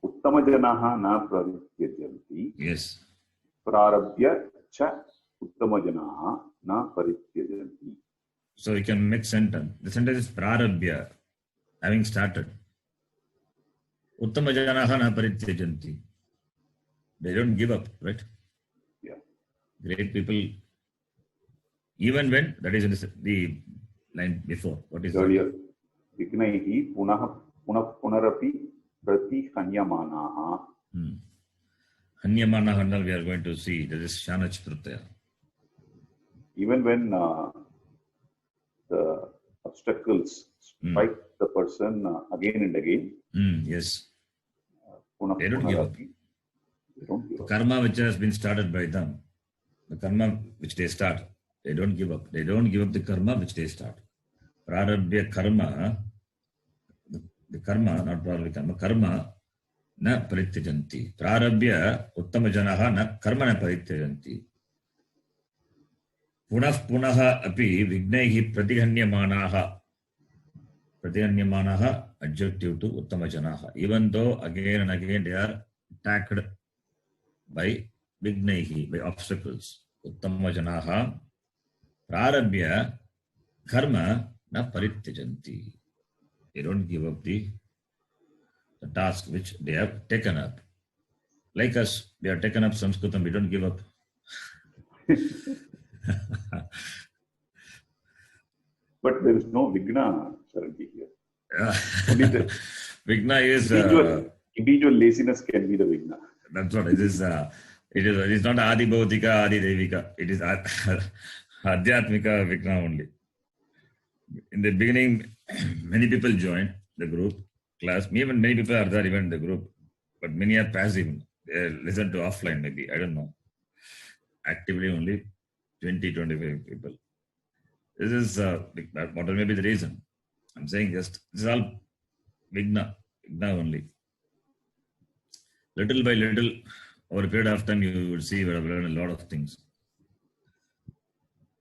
Uttamajanaha na parityajanti. Yes. Prarabhyacha uttamajanaha na parityajanti. So you can make sentence. The sentence is prarabhya, having started. Uttamajanaha na parityajanti. They don't give up, right? Yeah. Great people, even when, that is in the line before. What is earlier? Vignaihi punarapi pratihanyamanaha. Hanyamanaha, we are going to see. That is Shanach Pratyaya. Even when the obstacles strike the person again and again. Yes. They don't give up. The karma which has been started by them, the karma which they start, they don't give up. They don't give up the karma which they start. Prarabhya karma, the karma, not prarabhya karma, karma na parityajanti. Prarabhya uttamajanaha na karma na parityajanti. Punaha api vignaihi pratihanyamanaha. Pratihanyamanaha adjective to uttamajanaha. Even though again and again they are attacked by vignaihi, by obstacles. Uttamajanaha prarabhya karma na parityajanti. They don't give up the task which they have taken up. Like us, we have taken up Sanskritam, we don't give up. But there is no vigna, Sharanji, here. Only the vigna is individual laziness can be the vigna. That's what it is. It is not Adi Bhautika, Adi Devika. It is Adhyatmika vigna only. In the beginning, many people joined the group, class. Even many people are there even in the group, but many are passive. They listen to offline maybe. I don't know. Actively only 20-25 people. This is what may be the reason. I'm saying just this is all vigna only. Little by little, over a period of time, you will see we have learned a lot of things.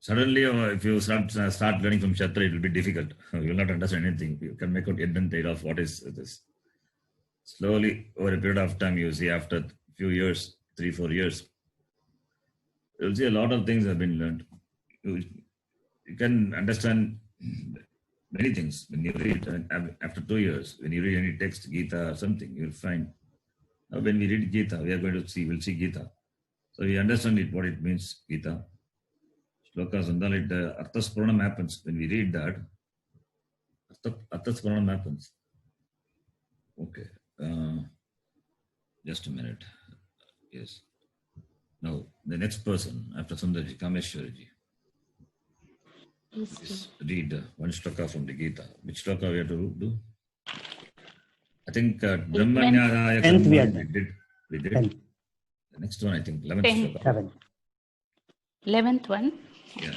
Suddenly, if you start learning from Shatra, it will be difficult. You will not understand anything. You can make out indent of what is this. Slowly, over a period of time, you see after a few years, 3-4 years, you will see a lot of things have been learned. You can understand many things when you read. After 2 years, when you read any text, Gita or something, you will find. Now, when we read Gita, we'll see Gita. So we understand what it means, Gita. Shlokas and all, Arthaspuranam happens. When we read that, Arthaspuranam happens. Okay. Just a minute. Yes. Now, the next person after Sundarji, Kameshwariji. Yes, read one shloka from the Gita. Which shloka we have to do? I think Brahmanyadaya Karma we did. The next one, I think, 11th shloka. 11th one. Yeah.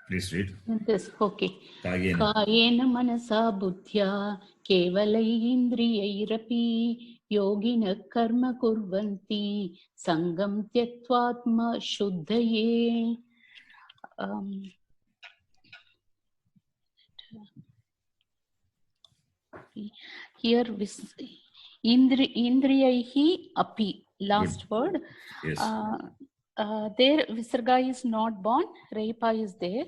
Please read. Yes, okay. Kayena manasa buddhya kevalayindriyairapi yogina karma kurvanti sangam tyaktvatma shuddhaye. Here, indriyaihi api, last word. Yes. There Visarga is not born, Reipa is there,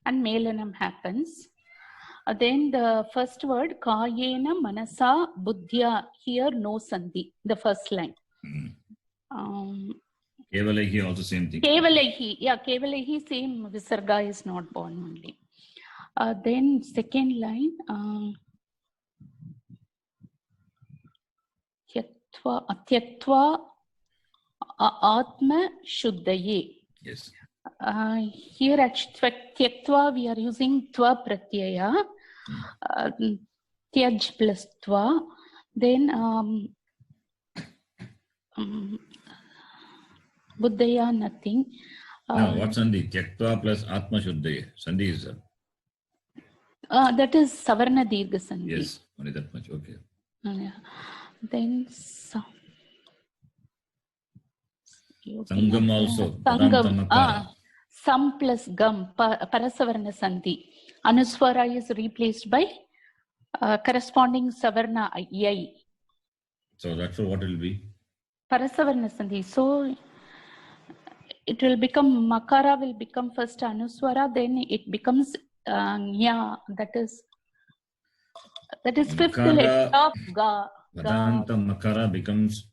and Melanam happens. Then the first word, kayena manasa buddhya, here no sandhi, the first line. Kevalaihi also same thing. Kevalaihi, yeah, kevalaihi, same visarga is not born only. Then second line, tyaktva atma shuddhaye. Yes. Here at tyaktva we are using tva pratyaya, tyaj plus tva. Then buddhaya nothing. Now what sandhi? Tyaktva plus atma shuddhaye. Sandhi is That is savarna dirgha sandhi. yes, only that much. Okay. Yeah. Then Sangam also. Sangam. Padantamakara. Sam plus gam, parasavarna sandhi. Anuswara is replaced by corresponding savarna yai. So that's what it will be. Parasavarna sandhi. So it will become, makara will become first anuswara, then it becomes nya, that is fifth Makara- letter of ga. Padanta makara becomes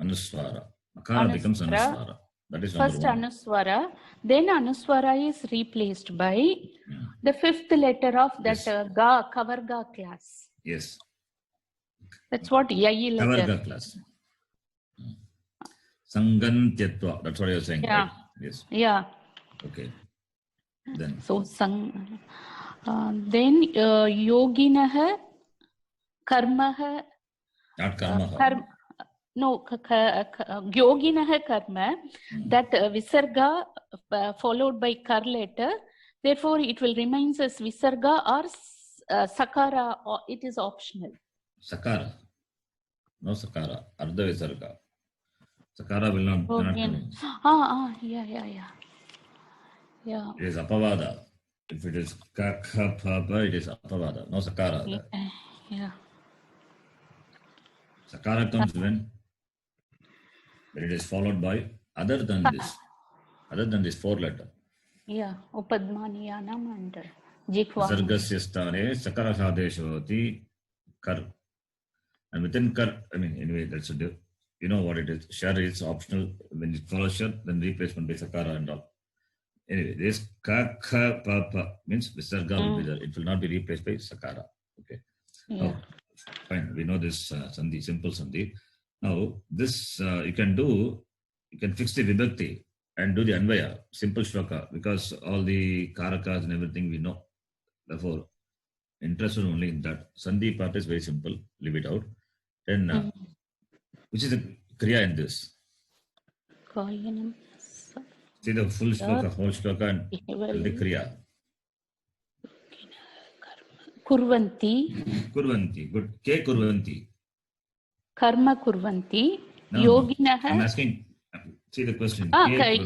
anuswara. Makara becomes anuswara. That is First number one. anuswara, then anuswara is replaced by the fifth letter of that Yes. ga, kavarga class. Yes. That's what yai letter. Kavarga class. Sangantyatva. That's what you're saying, Yeah. right? Yes. Yeah. Okay. Then So then yoginah karmah. not karma. Yoginah karma, that visarga followed by kar letter, therefore it will remain as visarga or sakara, or it is optional. Sakara. No sakara. Ardha visarga. Sakara will not come in. Yeah. It is apavada. If it is kakha papa, it is apavada. No sakara. there. Yeah. Sakara comes when it is followed by other than this four letter. Yeah. Upadmaniyanam and jikva. Sargasya sthane sakara sadeshavati kar. And within kar, I mean, anyway, that's a you know what it is. Shar is optional. When it follows shar, then replacement by sakara and all. Anyway, this kakha papa means visarga will be there. It will not be replaced by sakara. Okay. Yeah. Now, fine. We know this sandhi, simple sandhi. Now, this you can fix the vibhakti and do the anvaya, simple shloka, because all the karakas and everything we know. Therefore, interested only in that. Sandhi part is very simple. Leave it out. Then, which is the kriya in this? Kayanam. See the full shloka, whole shloka, and the kriya. Kurvanti. Kurvanti. Good. Ke kurvanti. Karma kurvanti. No, Yoginah. I'm asking. See the question. Okay.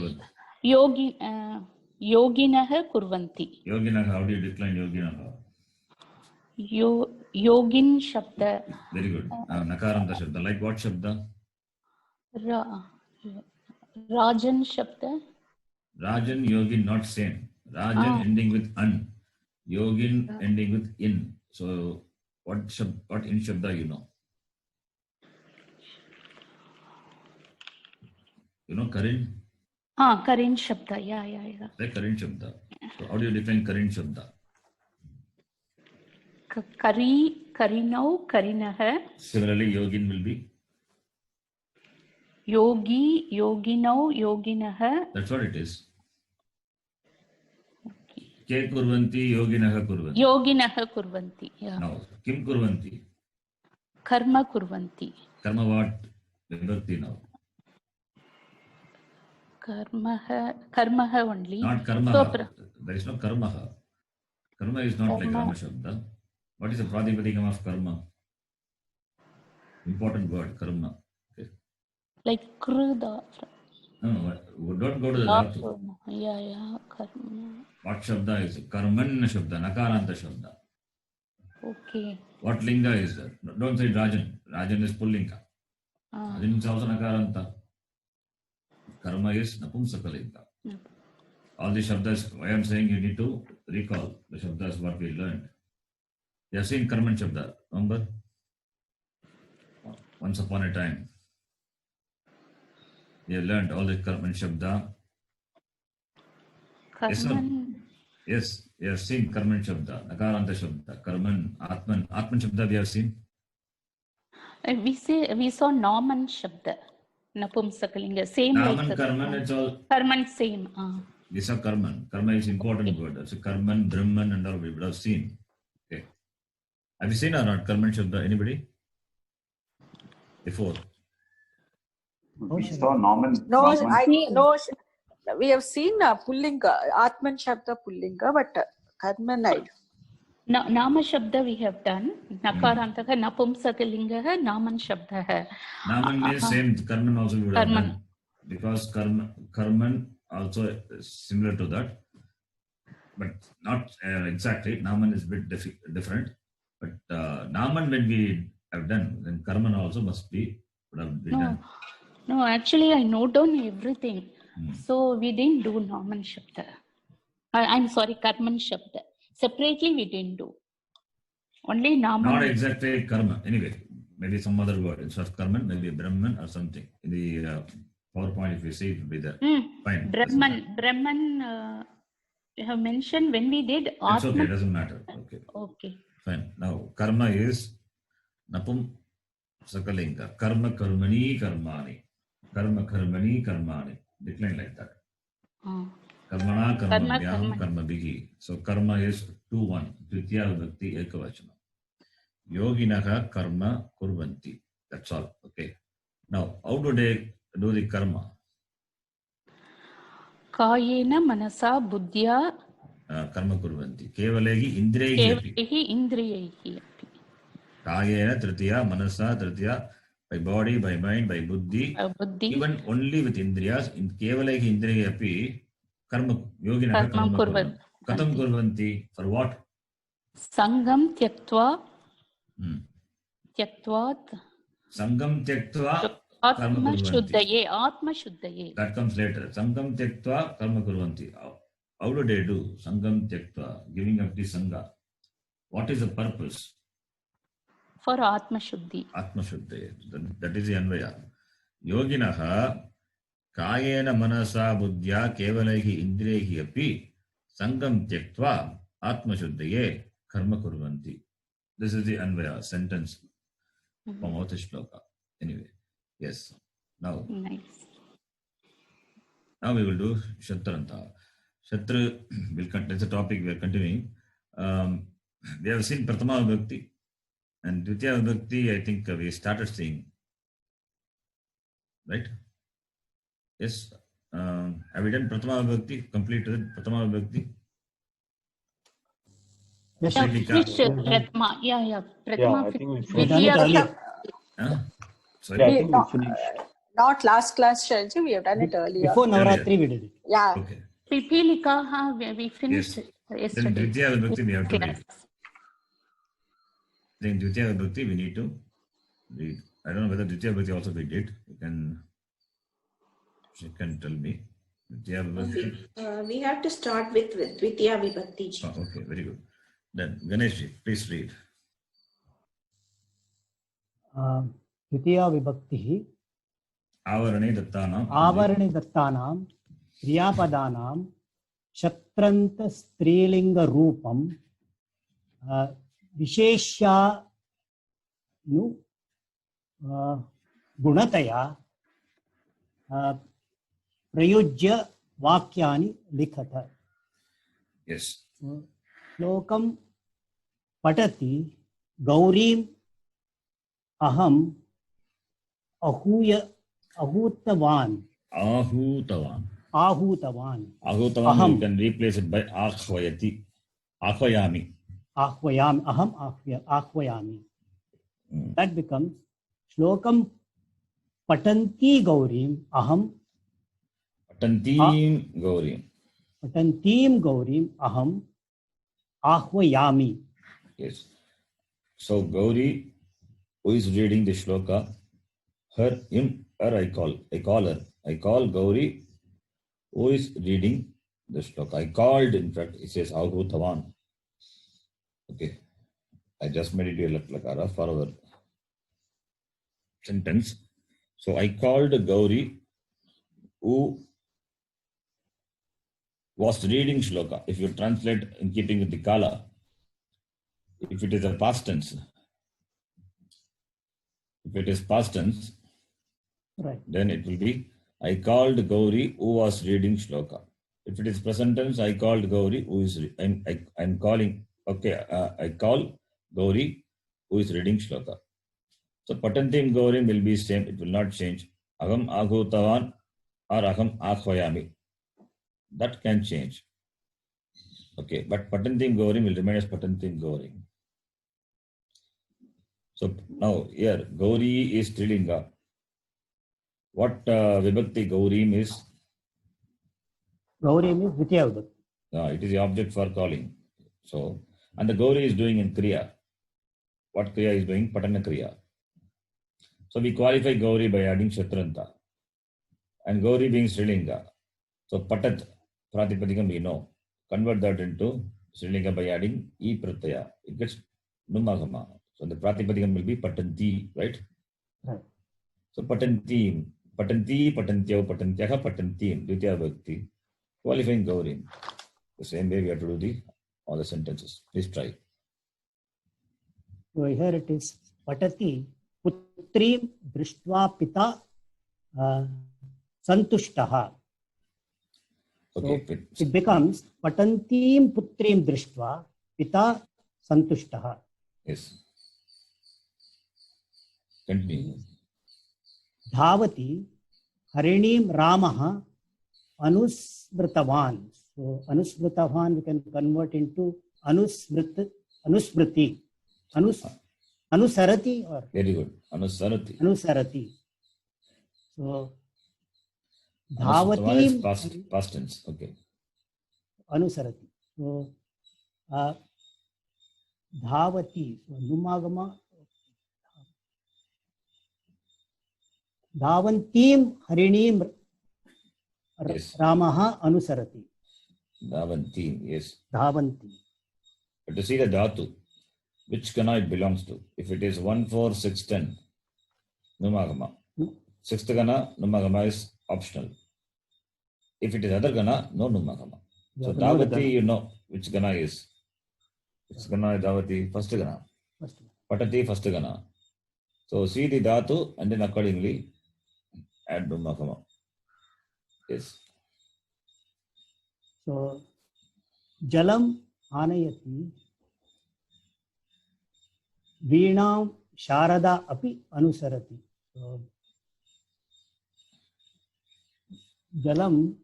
Yoginah kurvanti. Yoginah, how do you decline yoginah? Yogin shabda. Very good. Nakaranta shabda. Like what shabda? Rajan shabda. Rajan, yogin, not same. Rajan ending with an. Yogin ending with in. So what in shabda you know? You know Karin? Karin shabda. Yeah. Like Karin shabda. So how do you define Karin shabda? Karinau, Karinah. Similarly, yogin will be? Yogi, Yoginau, Yoginah. That's what it is. Ke kurvanti, yoginah kurvanti. Yoginah kurvanti. Yeah. Now, kim kurvanti? Karma kurvanti. Karma what? Vibhakti now. Karma only. Not karma. So, there is no karma. Karma is not like Rama Shabda. What is the pradipadikam of karma? Important word, karma. Okay. Like kruda. No, don't go to the dhatu. Yeah, karma. What shabda is it? Karman shabda, nakaranta shabda. Okay. What linga is that? Don't say Rajan. Rajan is pullinga. Rajan is also nakaranta. Karma is napumsakalinga. All the shabdas, I am saying you need to recall the shabdas what we learned. You have seen Karman Shabda, remember? Once upon a time. You learned all the Karman Shabda. Yes, no? Karman. Yes, you have seen Karman Shabda, Nakaranta Shabda, Karman, Atman. Atman Shabda we have seen. We saw Naman Shabda. Napumsakalinga. Same Naman, like the Karman, it's all. Karman same. These are Karman. Karma is important word. So Karman, Brahman, and all we would have seen. Okay. Have you seen or not Karman Shabda? Anybody? Before? We saw Norman. No, Norman. no. We have seen Pullinga, Atman Shabda Pullinga, but Karman I. Nama Shabda we have done. Nakarantaka, Napumsakalinga, Naman Shabda. Naman means same. Karman also we would have Karman. done. Because Karman also is similar to that. But not exactly. Naman is a bit different. But Naman when we have done, then Karman also must be would have been done. No, actually I note down everything. So we didn't do Naman Shabda. I'm sorry, Karman Shabda. Separately we didn't do. Only Naman. Not exactly Karma. Anyway, maybe some other word instead of Karman, maybe Brahman or something. In the PowerPoint, if you see, it will be there. Fine. Brahman, you have mentioned when we did It's okay, Atman. it doesn't matter. Okay. Okay. Fine. Now, Karma is Napum Sakalinga. Karma Karmani Karmani. Karma Karmani Karmani. Decline like that. Karmana Karmavyam Karma Bigi. So Karma is 2-1. Dvitiya Vibhakti Ekavachana. Yoginaha Karma Kurvanti. That's all. Okay. Now, how do they do the karma? Kayena Manasa Buddhya Karma Kurvanti. Kevalegi Indriyahi. Indriyaihi. Kayena Tritiya, Manasa Tritiya. By body, by mind, by buddhi. Even only with indriyas. In Kevalegi Indriyahi. Karma Yoginaha Karma Kurvanti. Katam Kurvanti. For what? Sangam Tyaktva. Tyaktvat. Sangam Tyaktva. Atma Shuddhaye. That comes later. Sangam Tyaktva Karma Kurvanti. How do they do? Sangam Tyaktva. Giving up the Sangha. What is the purpose? For Atma Shuddhi. Atma Shuddhi. That is the Anvaya. Yoginaha Kayena Manasa Buddhya Kevalaihi Indriyahi Api Sangam Tyaktva Atma Shuddhaye Karma Kurvanti. This is the Anvaya sentence from Autha Shloka. Anyway, yes. Now, nice. Now we will do Shatranta. Shatra will continue. That's a topic we are continuing. We have seen Prathama Vibhakti and Dvitiya Vibhakti. I think we started seeing, right? Yes. Have we done Prathama Vibhakti? Completed Prathama Vibhakti? Yes, Yeah, Prathama. Yeah, Prathama. I think we We done it earlier. Sorry? Yeah, I think we finished. Not last class, Sharji, we have done it earlier. Before Navaratri, we did it. Yeah. Okay. Pipilika, we finished Yes. Then yesterday. Dvitiya Vibhakti we have to read. Yes. Then Dvitiya Vibhakti we need to read. I don't know whether Dvitiya Vibhakti also we did. She can tell me. Dvitiya Vibhakti. We have to start with Dvitiya Vibhakti. Oh, okay, very good. Then Ganesh ji, please read. Dvitiya Vibhaktihi Avarane Dattanam. Avarane Dattanam Kriyapadanam Shatranta Strilinga Rupam Visheshya Nu Gunataya Prayujya Vakyani Likhata. Yes. Slokam Patati Gaurim Aham Ahutavan. Ahutavan. Ahutavan, you can replace it by Akhvayati. Akhvayami. Ahvayami. That becomes Shlokam Patanti Gaurim Aham. Patantim Gaurim. Patantim Gaurim Aham Ahvayami. Yes. So Gauri, who is reading the shloka, her I call her. I call Gauri, who is reading the shloka. I called, in fact, it says Ahutavan. Okay. I just made it a lakara for our sentence. So I called Gauri, who was reading shloka. If you translate in keeping with the kala, if it is a past tense, Right. then it will be I called Gauri who was reading shloka. If it is present tense, I called Gauri who is I'm calling. Okay, I call Gauri who is reading shloka. So patantim Gaurim will be same. It will not change. Aham agutavan or aham akhvayami. That can change. Okay, but patantim Gaurim will remain as patantim Gaurim. So now here Gauri is Strilinga. What vibhakti Gaurim is? Gauri means Dvitiya Vibhakti. It is the object for calling. So, and the Gauri is doing in Kriya. What Kriya is doing? Patana Kriya. So we qualify Gauri by adding Shatranta. And Gauri being Strilinga. So Patat, Pratipadikam we know. Convert that into Strilinga by adding E Pratyaya. It gets Numagama. So the Pratipadikam will be Patanti, right? Right. So Patantim. Patanti, Patantyav, Patantyaha, Patantim, Dvitiya Bhakti, qualifying Gaurim. The same way we have to do all the sentences. Please try. So here it is Patati Putrim Drishtva Pita Santushtaha. Okay. So it becomes Patantim Putrim Drishtva Pita Santushtaha. Yes. Continue. Dhavati Harinim Ramaha Anusmritavan. So Anusmritavan we can convert into Anusmriti. Anusarati or Very good. Anusarati. Anusarati. So Anusarati is Dhavati past tense. Okay. Anusarati. So Dhavati. So Numagama. Dhavantim Harinim Yes. Ramaha Anusarati. Dhavantim. Yes. Dhavanti. But to see the dhatu, which kana it belongs to. If it is 1, 4, 6, 10, Numagama. Sixth kana, Numagama is optional. If it is other kana, no Numagama. So Dhavati, you know which kana is. Which kana is Dhavati? First kana. Patati, first kana. So see the dhatu and then accordingly add Numagama. Yes. So Jalam Anayati Veenam Sharada Api Anusarati. So Jalam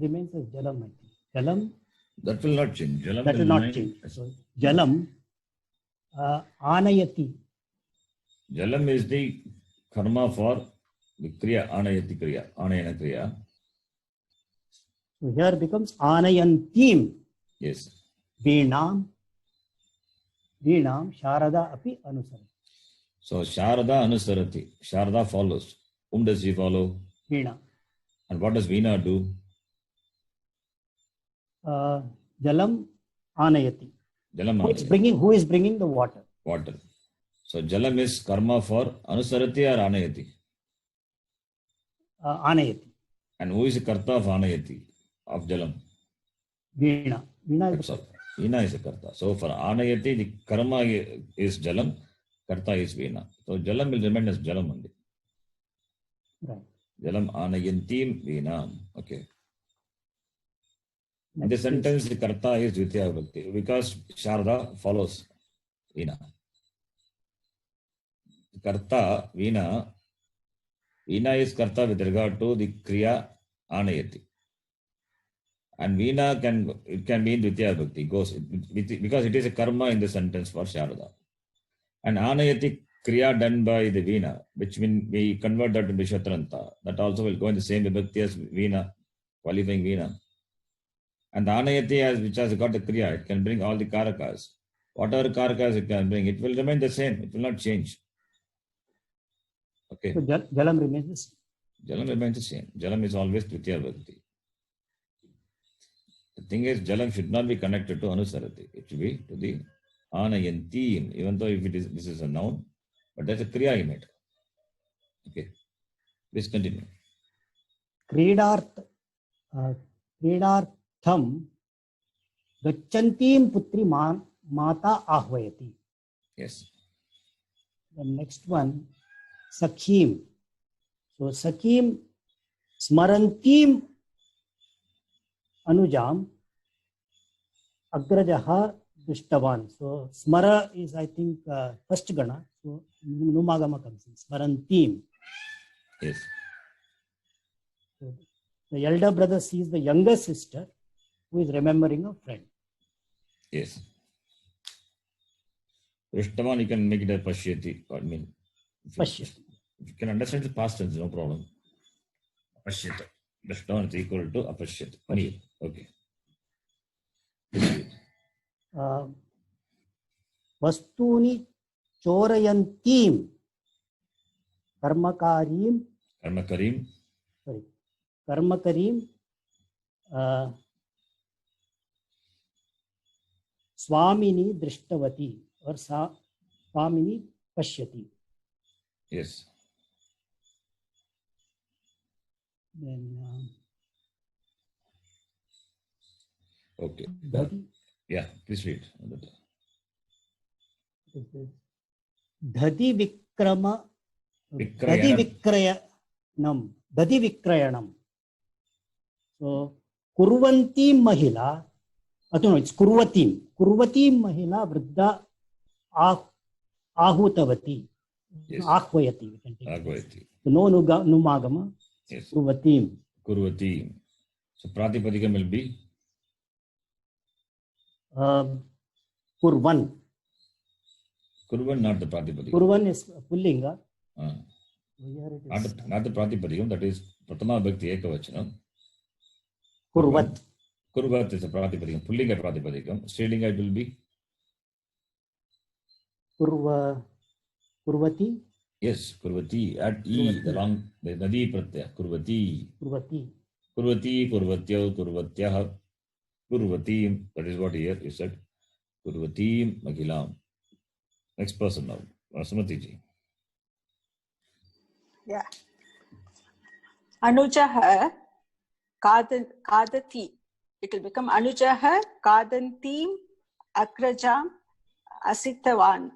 remains as Jalam, I think. Jalam. That will not change. Jalam That will not change. So Jalam Anayati. Jalam is the karma for the kriya, anayati kriya, anayana kriya. So here becomes Anayantim. Yes. Veenam Sharada Api Anusarati. So Sharada Anusarati. Sharada follows. Whom does she follow? Veena. And what does Veena do? Jalam Anayati. Jalam Who is bringing the water? Water. So Jalam is karma for Anusarati or Anayati? Anayati. And who is the karta of Anayati? Of Jalam? Veena. Veena That's all. Veena is a karta. So for Anayati, the karma is Jalam, karta is Veena. So Jalam will remain as Jalam only. Right. Jalam Anayantim Veena. Okay. In the sentence, the karta is Dvitiya Vibhakti because Sharda follows Veena. Karta, Veena is karta with regard to the kriya Anayati. And Veena can be in Dvitiya Vibhakti, because it is a karma in the sentence for Sharda. And Anayati kriya done by the Veena, which when we convert that into Shatranta, that also will go in the same Vibhakti as Veena, qualifying Veena. And the Anayati, which has got the kriya, it can bring all the karakas. Whatever karakas it can bring, it will remain the same. It will not change. Okay. So Jalam remains the same. Jalam remains the same. Jalam is always Dvitiya Vibhakti. The thing is, jalam should not be connected to anusarati. It should be to the anayantim, even though if this is a noun, but there's a kriya in it. Okay, please continue. क्रीडार्थं गच्छन्तीं पुत्री माता आह्वयति. Yes. The next one, Sakhim. So Sakhim Smarantim Anujam Agrajaha Dushtavan. So Smara is, I think, first Gana. So Numagama comes in. Smarantim. Yes. So the elder brother sees the younger sister who is remembering a friend. Yes. Drishtavan, you can make it a pashyati. I mean, Pashyati. if you can understand the past tense, no problem. Apashyata. Drishtavan is equal to apashyata. Anyway, okay. Vastuni Chorayantim Karmakarim. Karmakarim. Sorry. Karmakarim Swamini Drishtavati or Swamini Pashyati. Yes. Then Okay. Dhati, Yeah, please read. Dhati Vikrama Dhati Vikrayanam. So Kurvanti Mahila, no, it's Kurvatim. Kurvatim Mahila Vriddha Ahutavati. Yes. Ahvayati. We can take it. Agvayati. So no Numagama. Yes. Kurvatim. Kurvati. So Pratipadikam will be Kurvan. Kurvan, not the Pratipadikam. Kurvan is Pullinga. Here it is. Not the Pratipadikam, that is Pratama Bhakti Ekavachanam. Kurvat. Kurvat is a Pratipadikam. Pullinga Pratipadikam. Strilinga it will be? Kurvati. Yes, Kurvati. At E, the Nadi Pratyaya. Kurvati. Kurvati. Kurvati, Kurvatya, Kurvatyaha, Kurvatim. That is what here you said. Kurvatim Magilam. Next person now. Sumati ji. Yeah. Anujaha Kadati. It will become Anujaha Kadantim Akrajam Asitavan.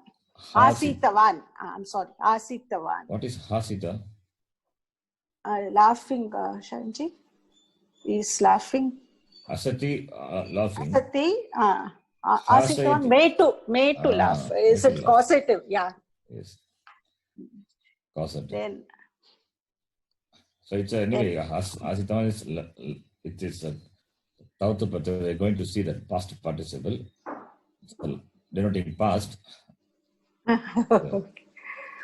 Asitavan. I'm sorry. Asitavan. What is Hasita? Laughing, Sharanji. He's laughing. Asati, laughing. Asati, Asitavan, made to laugh. Is it causative? Yeah. Yes. Causative. Then. So it's anyway, Asitavan is, it is a Tautu, but we're going to see that past participle. So, denoting past.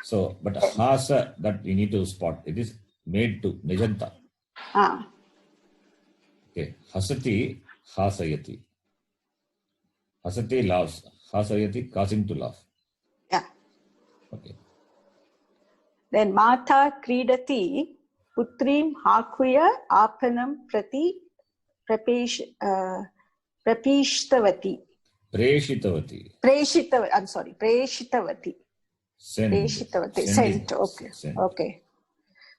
So, but Hasa that we need to spot, it is made to Nijanta. Okay, Hasati, Hasayati. Hasati laughs, Hasayati causing to laugh. Yeah. Okay. Then Mata Kridati Putrim Hakuya Apanam Prati Prapishitavati. Preshitavati. I'm sorry, Preshitavati. Sent. Preshitavati. Sent. Okay. Sent. Okay.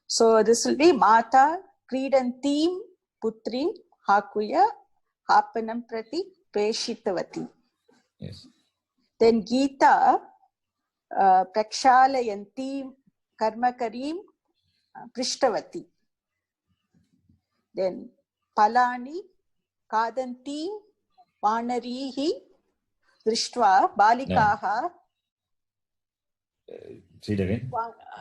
So this will be Mata Kridantim Putrim Hakuya Hapanam Prati Preshitavati. Yes. Then Gita Prakshalayantim Karmakarim Prishtavati. Then Palani Kadantim Vanarihi Drishtva Balikaha. See it again.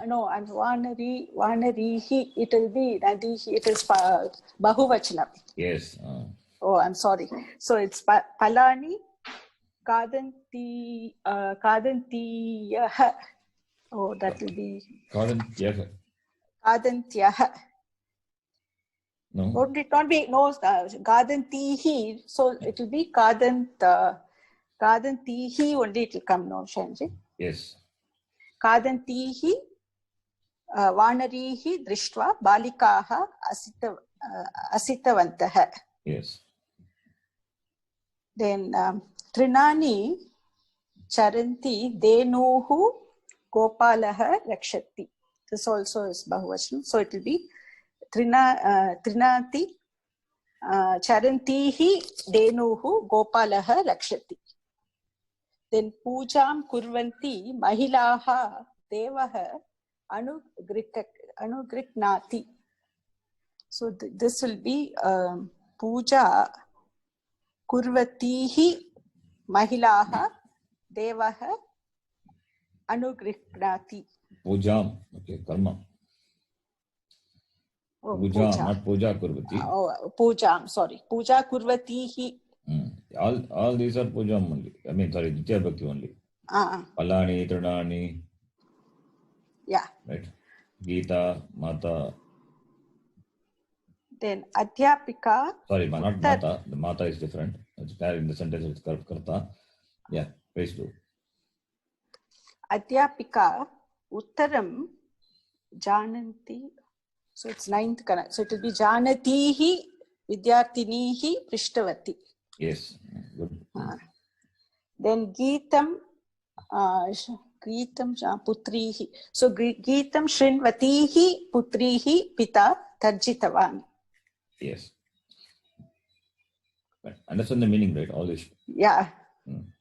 No, and Vanarihi, it will be Nadihi, it is Bahuvachanam. Yes. Oh, I'm sorry. So it's Palani Kadantiyah. Oh, that will be Kadantiyah. No. Would it not be Kadantihi? So it will be Kadantihi only it will come, no, Shanji? Yes. Kadantihi Vanarihi Drishtva Balikaha Asitavantaha. Yes. Then Trinani Charanti Denuhu Gopalaha Rakshati. This also is Bahuvachanam. So it will be Trinati Charantihi Denuhu Gopalaha Rakshati. Then Pujam Kurvanti Mahilaha Devaha Anugritnati. So this will be Puja Kurvatihi Mahilaha Devaha Anugritnati. Pujam, okay, karma. Oh, Puja, not puja kurvati. Oh, Pujam, sorry. Puja Kurvatihi. All these are pujam only. I mean, sorry, Ditya Bhakti only. Palani, Trinani. Yeah. Right. Gita, Mata. Then Adhyapika. Sorry, not Mata. The Mata is different. It's there in the sentence, it's Karta. Yeah, please do. Adhyapika Uttaram Jananti. So it's 9th kana. So it will be Janatihi Vidyarthinihi Prishtavati. Yes. Good. Then Geetam Putrihi. So Geetam Shrinvatihi Putrihi Pita Tarjitavan. Yes. But understand the meaning, right? All this. Yeah.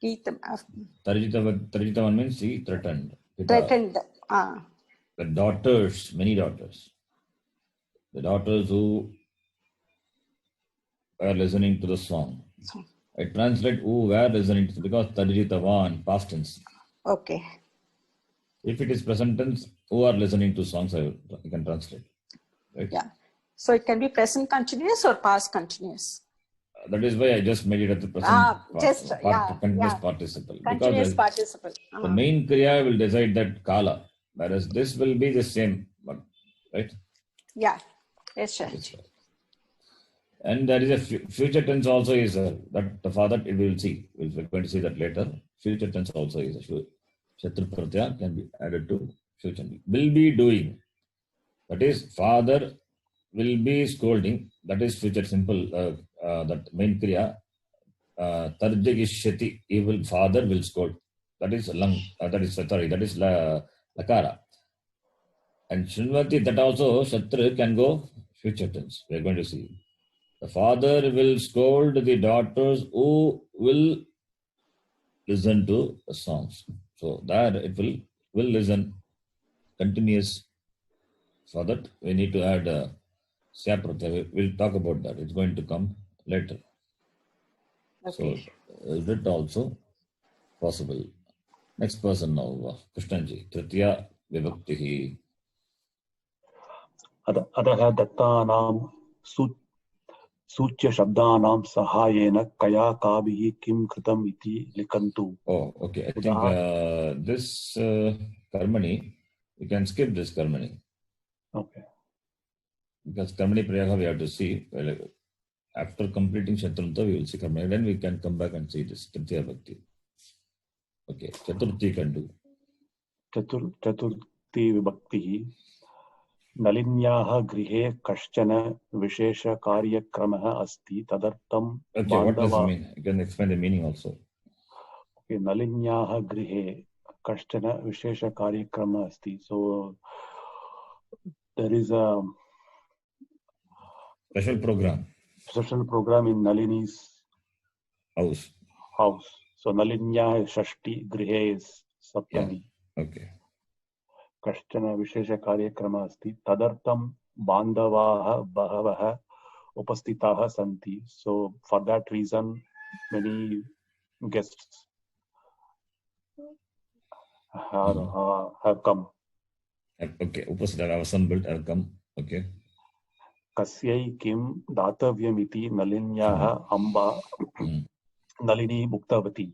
Geetam. Tarjitavan means he threatened. Pita. Threatened. The daughters, many daughters. The daughters who were listening to the song. I translate who were listening to, because Tarjitavan, past tense. Okay. If it is present tense, who are listening to songs, I can translate. Right? Yeah. So it can be present continuous or past continuous. That is why I just made it at the present continuous participle. Continuous participle. The main kriya will decide that kala, whereas this will be the same, right? Yeah. Yes, sir. And there is a future tense also is that the father we will see. We're going to see that later. Future tense also is a Shatru Pratyaya can be added to future. Will be doing. That is father will be scolding. That is future simple. That main kriya. Tarjagishyati. Evil father will scold. That is lang. That is lakara. And Shrinvati, that also Shatru can go future tense. We are going to see. The father will scold the daughters who will listen to the songs. So that it will listen continuous. For that we need to add Syapratya. We'll talk about that. It's going to come later. Okay. So is it also possible? Next person now, Krishnanji. Tritiya Vibhaktihi. अतः दत्तानां सूच्य शब्दानां सहायेन कया काभिः किं कृतम् इति लिखन्तु. Oh, okay. I think this karmani, you can skip this karmani. Okay. Because karmani prayaga we have to see. Well, after completing Shatrunta, we will see karmani. Then we can come back and see this Tritiya Bhakti. Okay. Chaturthi can do. Chaturthi Vibhaktihi. नलिन्याः गृहे कश्चन विशेषकार्यक्रमः अस्ति तदर्थं Okay, what does it mean? You can explain the meaning also. Okay, नलिन्याः गृहे कश्चन विशेषकार्यक्रमः अस्ति. So there is a special program in Nalini's house. So Nalinya is Shashti, Grihe is Saptami. Yeah. Okay. कश्चन विशेषकार्यक्रमः अस्ति तदर्थं बान्धवाः बहवः उपस्थिताः सन्ति. So for that reason many guests have come. Okay, उपस्थिताः assembled have come. Okay. कस्यै किं दातव्यमिति नलिन्याः Amba Nalini मुक्तवती.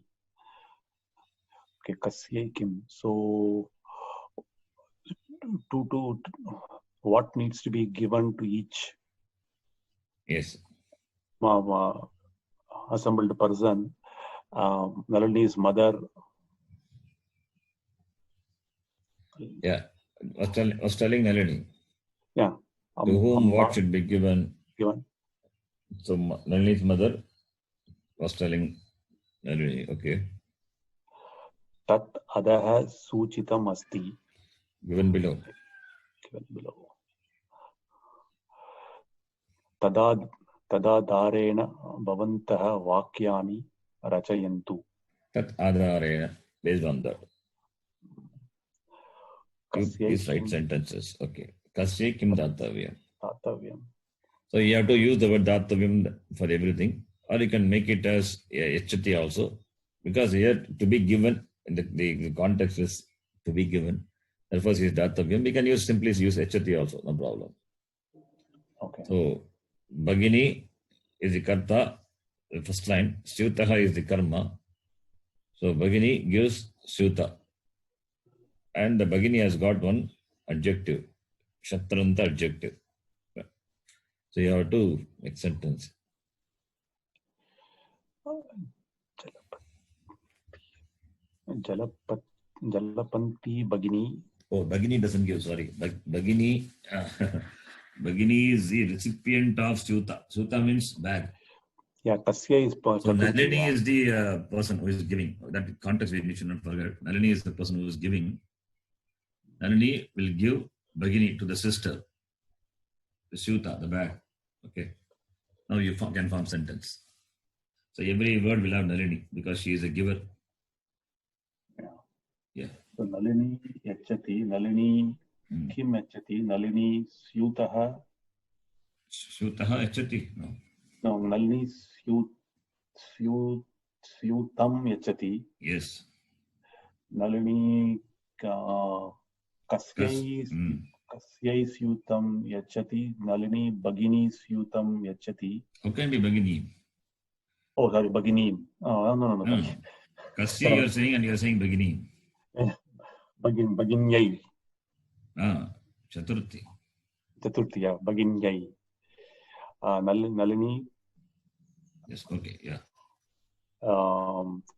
Okay, कस्यै किं. So to what needs to be given to each assembled person. Nalini's mother was telling Nalini to whom what should be given. So Nalini's mother was telling Nalini, okay. Tat adaha suchitam asti. Given below. Given below. Tada darena bhavantaha vakyani rachayantu. Tat adharena, based on that. You Kasya please write kim sentences. Okay. Kasya kim datavyam. datavyam. So you have to use the word datavyam for everything, or you can make it as HT also, because here to be given, the context is to be given. Therefore, is datavyam. We can simply use HT also, no problem. Okay. So, Bhagini is the karta, the first line. Syutaha is the karma. So, Bhagini gives Syuta. And the Bhagini has got one adjective, Shatranta adjective. So, you have to make sentence. Jalapanti Bhagini. Oh, Bhagini doesn't give, sorry. Bhagini, Bhagini is the recipient of Syuta. Syuta means bag. Yeah, Kasya is So Nalini is the person who is giving. That context we should not forget. Nalini is the person who is giving. Nalini will give Bhagini to the sister. The Syuta, the bag. Okay. Now you can form sentence. So every word will have Nalini because she is a giver. Yeah. So Nalini yachati, Nalini kim yachati, Nalini Syutaha. Syutaha yachati? No. No, Nalini Syutam yachati. Yes. Nalini Kasyai Syutam yachati, Nalini Bhagini Syutam yachati. How can be Bhagini? Oh, sorry, Bhagini. Oh, no. Kasya you are saying and you are saying Bhagini. Bhaginyai. Chaturthi. Chaturthi, yeah. Bhaginyai. Nalini. Yes, okay, yeah.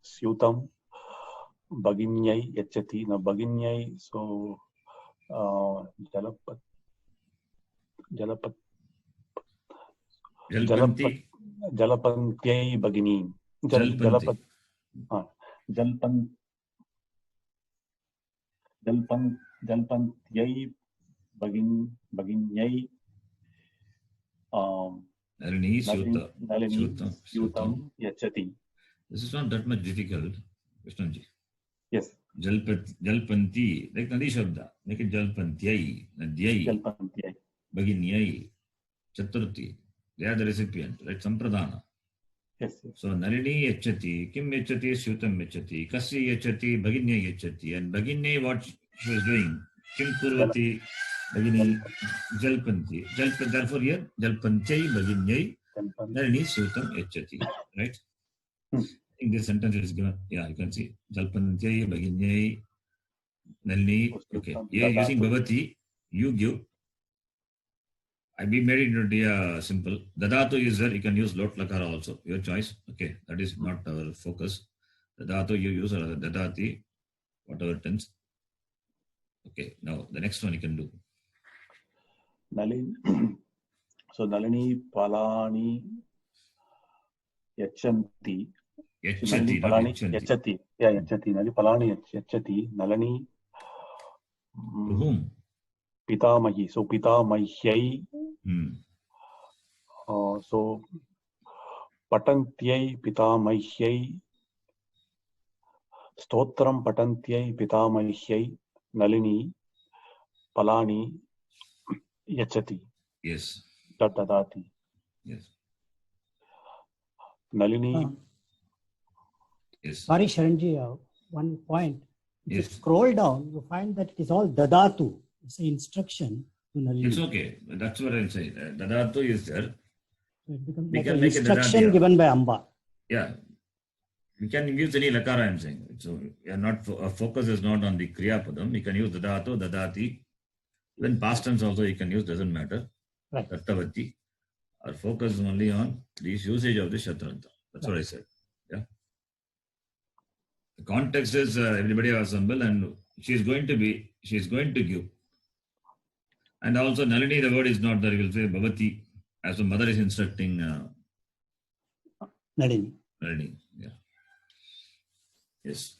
Syutam. Bhaginyai yachati. Now, Bhaginyai, so Jalapantyai Bhagini. Jalpantyai Bhaginyai. Nalini Syutam yachati. This is not that much difficult, Vishnanji. Yes. Jalpanti, like Nadi Shabda. Make it Jalpantyai, Nadyai, Jalpantyai. Bhaginyai, Chaturthi. They are the recipient, right? Sampradana. Yes. So Nalini yachati, kim yachati, Syutam yachati, Kasya yachati, Bhaginyai yachati. And Bhaginyai, what she is doing? Kim kurvati, Bhagini, Jalpanti. Therefore here, Jalpantyai, Bhaginyai, Nalini Syutam yachati. Right? I think this sentence is given. Yeah, you can see. Jalpantyai, Bhaginyai, Nalini. Okay. Here using Bhavati, you give. I made it into simple. Dadatu is there. You can use lot lakara also. Your choice. Okay. That is not our focus. Dadatu you use dadati, whatever tense. Okay. Now the next one you can do. Nalini. So Nalini Palani Yachanti. Yachati, Yachati. Yeah, Yachati. Nalini Palani Yachati. Nalini. To whom? Pitamahi. So Pitamahyai. So Patantyai Pitamahyai. Stotram Patantyai Pitamahyai. Nalini Palani Yachati. Yes. Dadati. Yes. Nalini. Yes. Sorry, Sharanji, one point. If yes. you scroll down, you find that it is all dadatu. It's an instruction to Nalini. It's okay. That's what I'm saying. Dadatu is there. So it becomes like an instruction given by Amba. Yeah. You can use any lakara, I'm saying. So our focus is not on the kriya padam. You can use dadatu, dadati. Even past tense also you can use, doesn't matter. Right. Dattavati. Our focus is only on this usage of the Shatranta. That's what I said. Yeah. The context is everybody assemble and she is going to give. And also Nalini, the word is not there. You will say Bhavati, as the mother is instructing Nalini. Nalini. Yeah. Yes.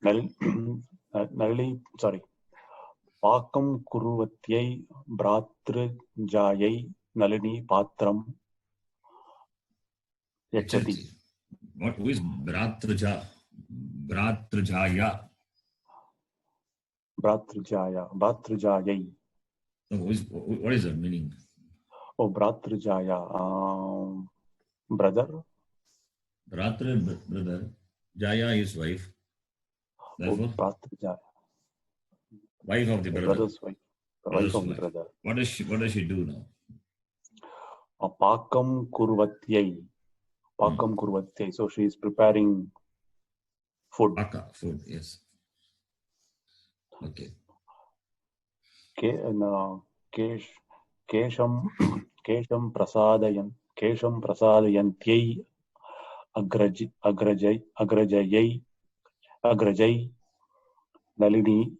Nalini, sorry. Pakam kuruvatyai bhratrjayai Nalini patram yachati. What? Who is Bhratrja? Bhratrjaya. Bhratrjayai. So what is the meaning? Oh, Bhratrjaya. Brother. Bhratra, brother. Jaya is wife. Therefore, Bhratrjaya. Wife of the brother. Brother's wife. Wife of the brother. What does she do now? Pakam kurvatyai. Pakam kurvatyai. So she is preparing food. Paka, food, yes. Okay. Kesham prasadayantyai agrajai Nalini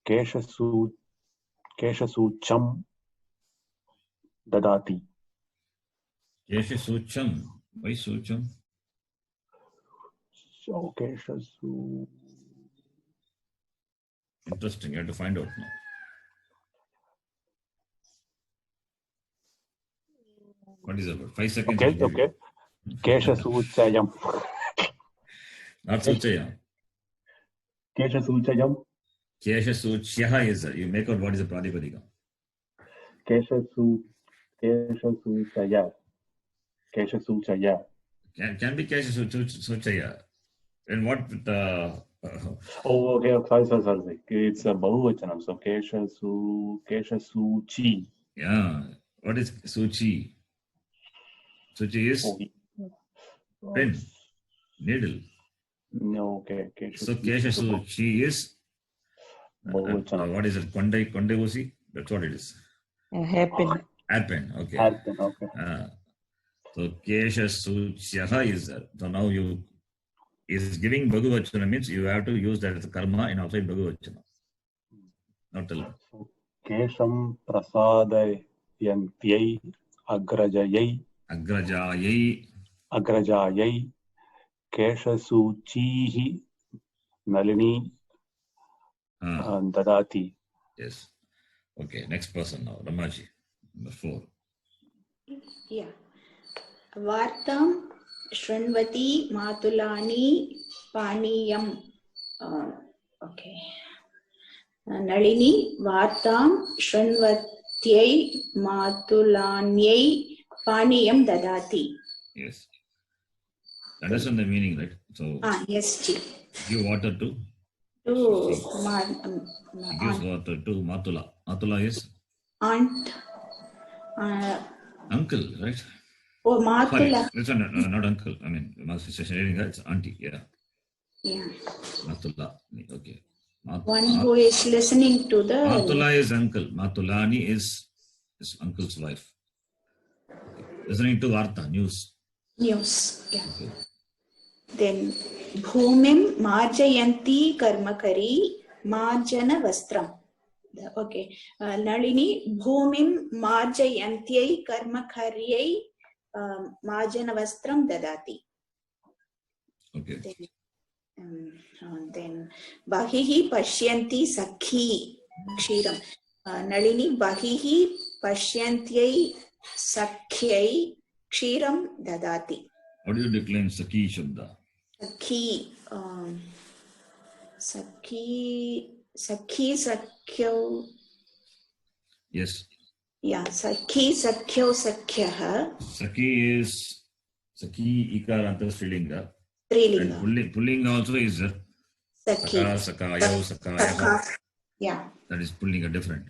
keshasucham dadati. Keshasucham. Why sucham? So keshasu. Interesting. You have to find out now. What is that word? 5 seconds. Okay. Keshasuchayam. Not suchayam. Keshasuchayam. Keshasuchyaha is that. You make out what is the pradipadika. Keshasuchaya. Keshasuchaya. Can be Keshasuchaya. And what? Oh, okay. Sorry. It's a bahuvachanam. So Keshasuchi. Yeah. What is Suchi? Suchi is pen, needle. No, okay. So Keshasuchi is what is it? Konde Usi? That's what it is. Hairpin. Hairpin. Okay. Hairpin, okay. So Keshasuchyaha is that. So now you is giving Bhagavachana means you have to use that as a karma in outside Bhagavachana. Not tell me. Kesham prasadayantyai agrajayai keshasuchihi Nalini dadati. Yes. Okay, next person now, Ramaji, number 4. Yeah. Vartam Shrinvati Matulani Paniyam. Okay. Nalini Vartam Shrinvatyai Matulanyai Paniyam Dadati. Yes. Understand the meaning, right? So yes, Ji. Give water to? Gives water to Matula. Matula is? Aunt. Uncle, right? Oh, Matula. Sorry, not uncle. I mean, it's auntie, yeah. Yeah. Matula, okay. One who is listening to the... Matula is uncle. Matulani is his uncle's wife. Okay. Listening to Varta, news. News, yeah. Okay. Then, Bhumim Marjayanti Karmakari Marjana Vastram. Okay. Nalini Bhumim Marjayantyai Karmakaryai Marjana Vastram Dadati. Okay. Then Bahihi Pashyanti Sakhi Kshiram. Nalini Bahihi Pashyantyai Sakhyai Kshiram Dadati. How do you decline Sakhi Shabda? Sakhi, Sakhyo. Yes. Yeah, Sakhi, Sakhyo, Sakhyaha. Sakhi is Sakhi Ikaranta Strilinga. And pulling also is Sakhi. Sakayo, Sakaya. Yeah. That is pulling a different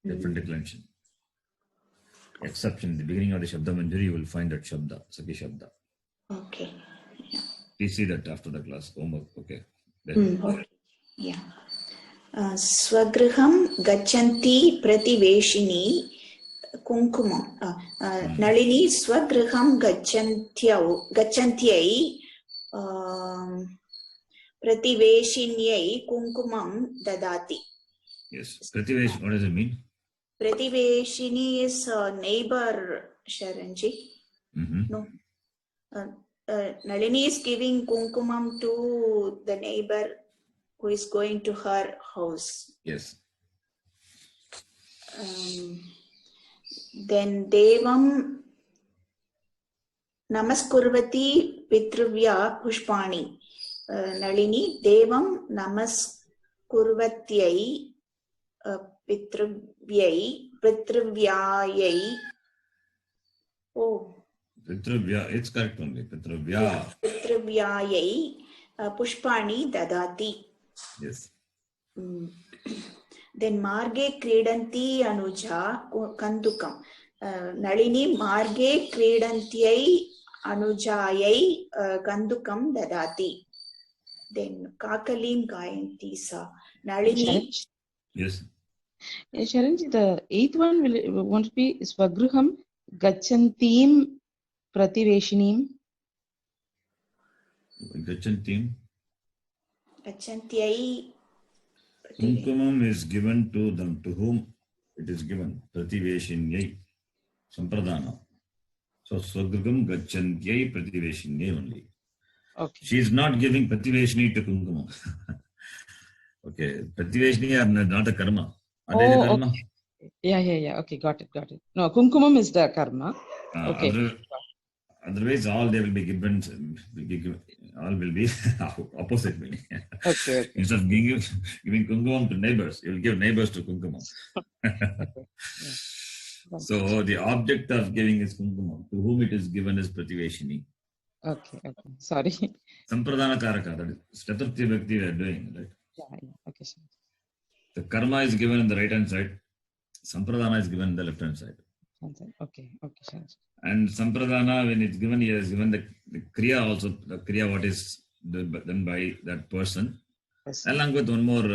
declension. Except in the beginning of the Shabda Manjari, you will find that Shabda, Sakhi Shabda. Okay. Yeah. Please see that after the class. Homework. Okay. Okay. Yeah. Swagriham Gachanti Prativeshini Kunkumam. Nalini Swagriham Gachantyai Prativeshinyai Kunkumam Dadati. Yes. Prativesh, what does it mean? Prativeshini is neighbor, Sharanji. Mm-hmm. No. Nalini is giving kunkumam to the neighbor who is going to her house. Yes. Then Devam Namaskurvati Pitruvya Pushpani. Nalini Devam Namaskurvatyai Pitruvyayai. Oh. Pitruvya, it's correct only. Pitruvya. Pitruvyayai Pushpani Dadati. Yes. Then Marge Kridanti Anuja Kandukam. Nalini Marge Kridantyai Anujayai Kandukam Dadati. Then Kakalim Gayanti Sa. Nalini. Yes. Sharanji, the eighth one won't be Svagruham Gachantim Prativeshinim. Gachantim. Gachantyai. Kunkumam is given to them. To whom it is given? Prativeshinyai. Sampradana. So Swagrugam Gachantyai Prativeshinyai only. Okay. She is not giving Prativeshini to Kunkumam. Okay. Prativeshini are not a karma. Are they the karma? Okay. Yeah. Okay, got it. No, Kunkumam is the karma. Okay. Otherwise, all they will be given, all will be opposite meaning. Okay. Instead of giving Kunkumam to neighbors, you will give neighbors to Kunkumam. Okay. Yeah. So the object of giving is Kunkumam. To whom it is given is Prativeshini. Okay. Sorry. Sampradana Karaka, that is Chaturthi Bhakti we are doing, right? Yeah. Okay, sir. The karma is given on the right hand side. Sampradana is given on the left hand side. Okay, sir. And Sampradana, when it's given, he has given the Kriya also, the Kriya what is done by that person. Yes. Along with one more,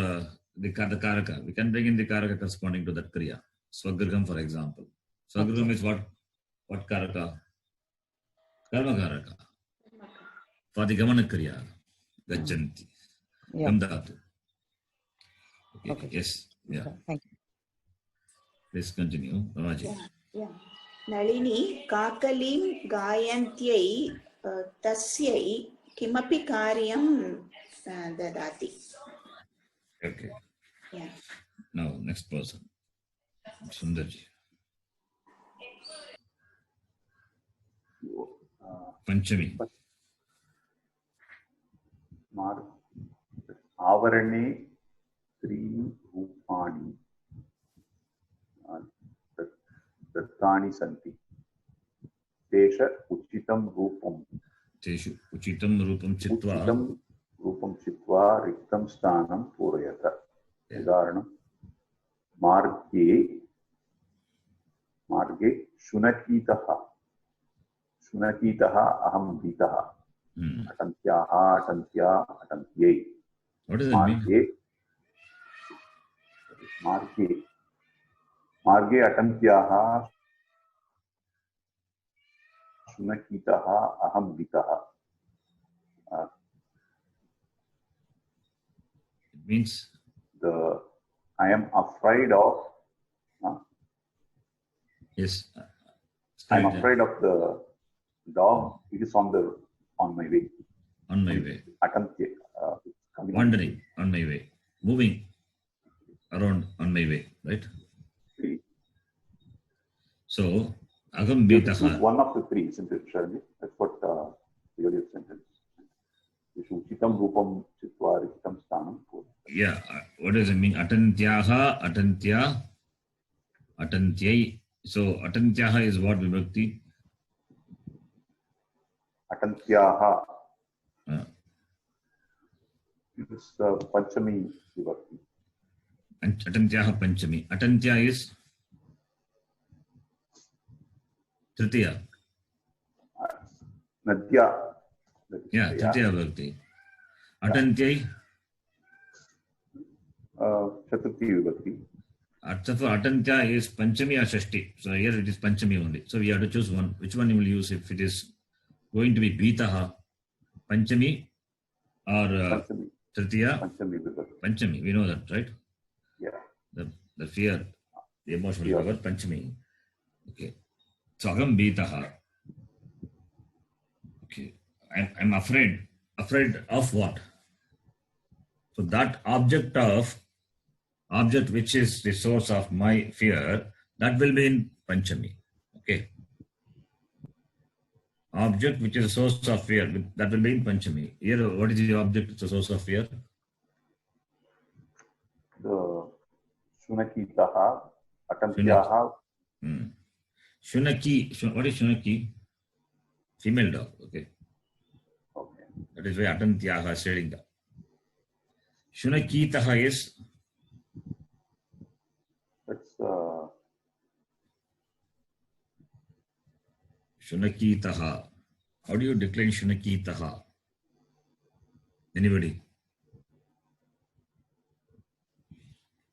the Karaka. We can bring in the Karaka corresponding to that Kriya. Swagriham, for example. Swagriham is what Karaka? Karma Karaka. For the Gamana Kriya. Gachanti. Gamdhatu. Okay. Yes. Yeah. Okay, thank you. Please continue. Ramaji. Yeah. Nalini Kakalim Gayantyai Tasyai Kimapi Karyam Dadati. Okay. Yeah. Now, next person. Sundarji. Panchami. Avarane Trini Rupani Dattani Santi. Tesha Uchitam Rupam. Teshu Uchitam Rupam Chitva. Uchitam Rupam Chitva Riktam Stanam Purayata. Udaharanam. Marge Shunakitaha Aham Vitaha. Atantya Atantyai. What does that mean? Marge Atantyaha Shunakitaha Aham Vitaha. It means I am afraid of. Yes. I am afraid of the dog. It is on my way. On my way. Atantya. Wandering on my way. Moving around on my way. Right? So, Agam Betaha. One of the three, isn't it, Sharmi? That's what the earlier sentence. Uchitam Rupam Chitva Rikitam Stanam. Yeah. What does it mean? Atantyaha, Atantya, Atantyai. So, Atantyaha is what vibhakti? Atantyaha. It is Panchami vibhakti. Atantyaha Panchami. Atantya is Tritiya. Nadya. Yeah, Tritiya vibhakti. Atantyai. Chaturthi vibhakti. Atantya is Panchami or Shashti. So here it is Panchami only. So we have to choose one. Which one you will use if it is going to be Bitaha, Panchami or Tritiya? Panchami. We know that, right? Yeah. The fear, the emotional power, Panchami. Okay. So Agam Bitaha. Okay. I'm afraid. Afraid of what? So that object which is the source of my fear, that will be in Panchami. Okay. Object which is a source of fear, that will be in Panchami. Here, what is the object which is a source of fear? The Shunakitaha, Atantyaha. Shunaki. What is Shunaki? Female dog. Okay. Okay. That is why Atantyaha is stating that. Shunakitaha is. That's Shunakitaha. How do you decline Shunakitaha? Anybody?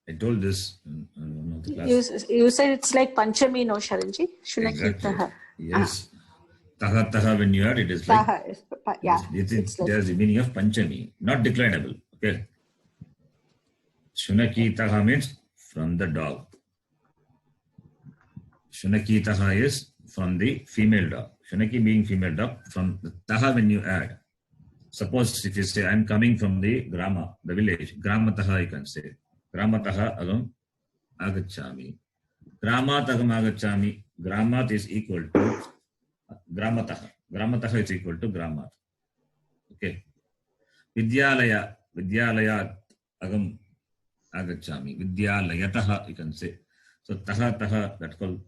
I told this in one of the classes. You said it's like Panchami, no, Sharanji? Shunakitaha. Exactly. Yes. Taha, when you add it, is like. Yeah. There's the meaning of Panchami, not declinable. Okay. Shunakitaha means from the dog. Shunakitaha is from the female dog. Shunaki being female dog, from the taha when you add. Suppose if you say, I'm coming from the grama, the village, gramataha you can say. Gramataha agam agachami. Gramat agam agachami. Gramat is equal to gramataha. Gramataha is equal to gramat. Okay. Vidyalaya agam agachami. Vidyalayataha you can say. So taha, that's called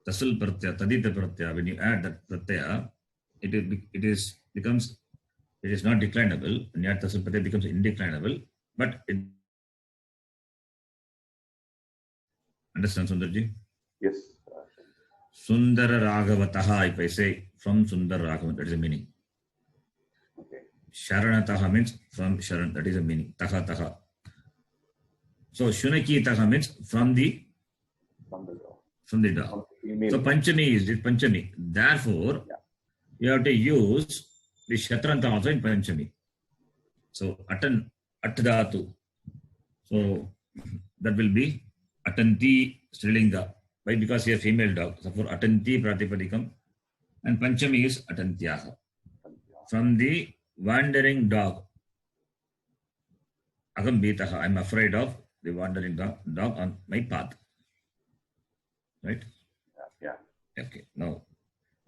tasul pratyaya, tadita pratyaya. When you add that pratyaya, it is not declinable. When you add tasul pratyaya, it becomes indeclinable. But it. Understand, Sundarji? yes. Sundara Raghavataha, if I say from Sundar Raghavan, that is the meaning. Okay. Sharanataha means from Sharan, that is the meaning. Taha. So Shunaki Taha means from the dog. So Panchami is it Panchami. Therefore, you have to use the Shatranta also in Panchami. So Atadatu. So that will be Atanti Strilinga. Why? Because he is a female dog. So for Atanti Pratipadikam. And Panchami is Atantyaha. From the wandering dog. Agam Bitaha. I'm afraid of the wandering dog on my path. Right? Yeah. Okay. Now,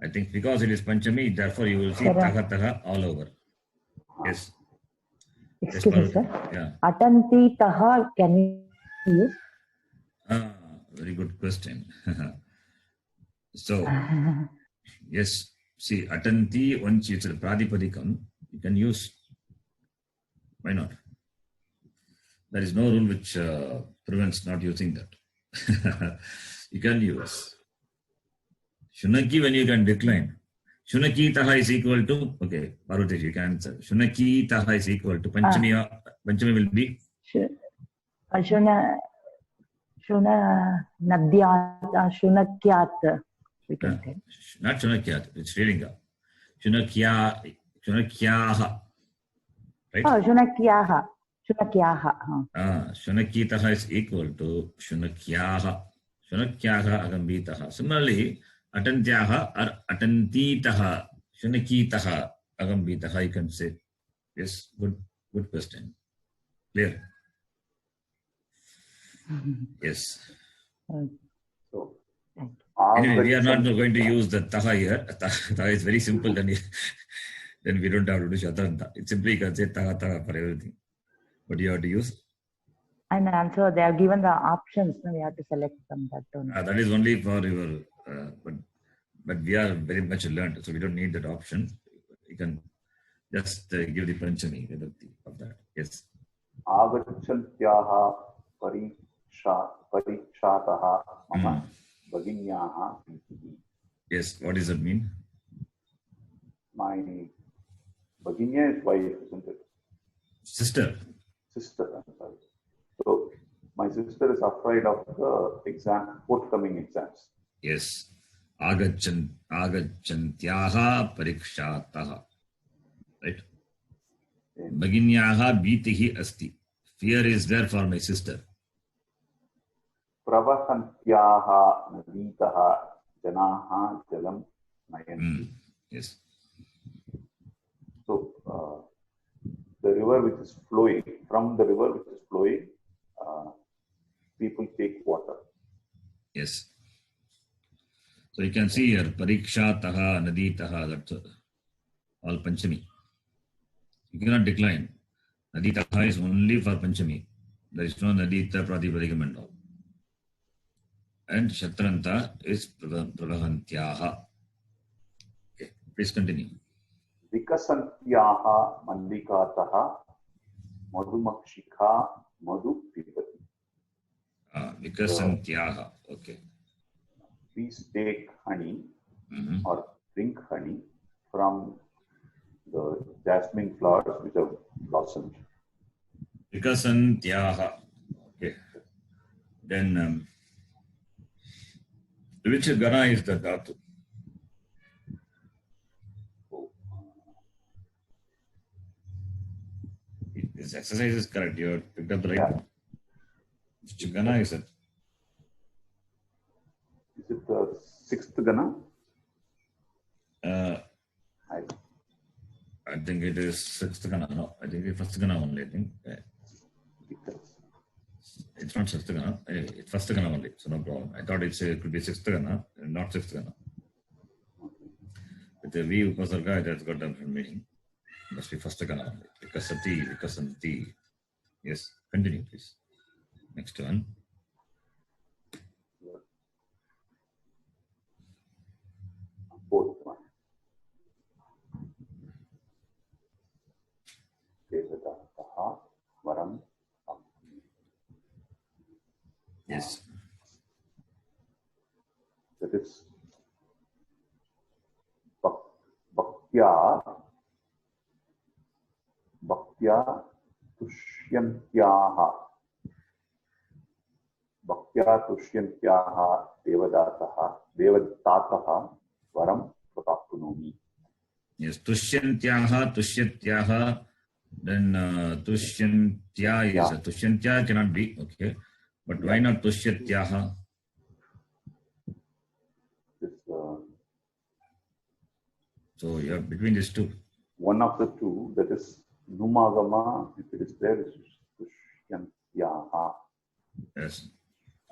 I think because it is Panchami, therefore you will see Taha all over. Yes. Excuse me, sir. Yeah. Atanti Taha, can we use? Very good question. So, yes, see, Atanti, once it's a Pradipadikam, you can use. Why not? There is no rule which prevents not using that. You can use. Shunaki when you can decline. Shunaki Taha is equal to, okay, Parvati, you can answer. Shunaki Taha is equal to Panchami. Panchami will be? Shunakyat, we can say. Not Shunakyat, it's Srilinga. Shunakyaha. Right? Oh, Shunakyaha. Shunakitaha is equal to Shunakyaha. Shunakyaha agambitaha. Similarly, Atantyaha or Atantitaha. Shunakitaha agambitaha, you can say. Yes, good question. Clear? Yes. So, anyway, we are not going to use the taha here. Taha is very simple, then we don't have to do Shatranta. It's simply you can say taha for everything. But you have to use. And answer, they are given the options, so we have to select from that. That is only for your, but we are very much learned, so we don't need that option. You can just give the Panchami of that. Yes. Agachantyaha parikshataha mama bhaginyaha. Yes, what does that mean? My bhaginya is wife, isn't it? Sister, I'm sorry. So my sister is afraid of the forthcoming exams. Yes. Agachantyaha parikshataha. Right? Bhaginyaha bhitihi asti. Fear is there for my sister. Pravahantyaha naditaha janaha jalam nayanti. Yes. the river which is flowing, from the river which is flowing, people take water. Yes. So you can see here, Parikshataha, Naditaha, that's all Panchami. You cannot decline. Naditaha is only for Panchami. There is no Nadita, Pratipadikam and all. And Shatranta is Pravahantyaha. Okay, please continue. Vikasantyaha Mandikataha Madhumakshika Madhu Pipati. Vikasantyaha. Okay. Please take honey or drink honey from the jasmine flowers which have blossomed. Vikasantyaha. Okay. Then which gana is the dhatu? This exercise is correct. You have picked up the right one. Which gana is it? Is it the sixth gana? I think it is sixth gana. No, I think it's first gana only. I think it's not sixth gana. Anyway, it's first gana only, so no problem. I thought it could be sixth gana, not sixth gana. With the V upasarga, it has got a different meaning. Must be first gana only. Vikasati, Vikasanti. Yes, continue, please. Next one. Fourth one. Devadattaha Varam. Yes. That is Bhaktya Tushyantyaha. Bhaktya Tushyantyaha Devadattaha Varam Prapnomi. Yes, Tushyantyaha, Tushyatyaha, then Tushyantya is Tushyantya cannot be, okay. But why not Tushyatyaha? So you have between these two. One of the two, that is Numagama, if it is there, is Tushyantyaha. Yes.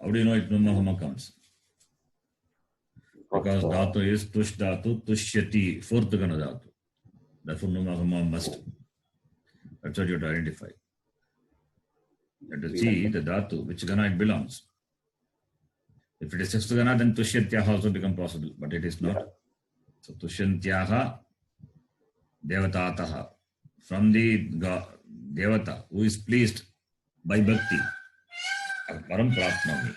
How do you know it Numagama comes? Because dhatu is Tush dhatu, Tushyati, fourth gana dhatu. Therefore Numagama must. That's what you have to identify. You have to see the dhatu, which gana it belongs. If it is sixth gana, then Tushyatyaha also become possible, but it is not. So Tushyantyaha Devatataha. From the Devata who is pleased by bhakti. Varam Prapnami.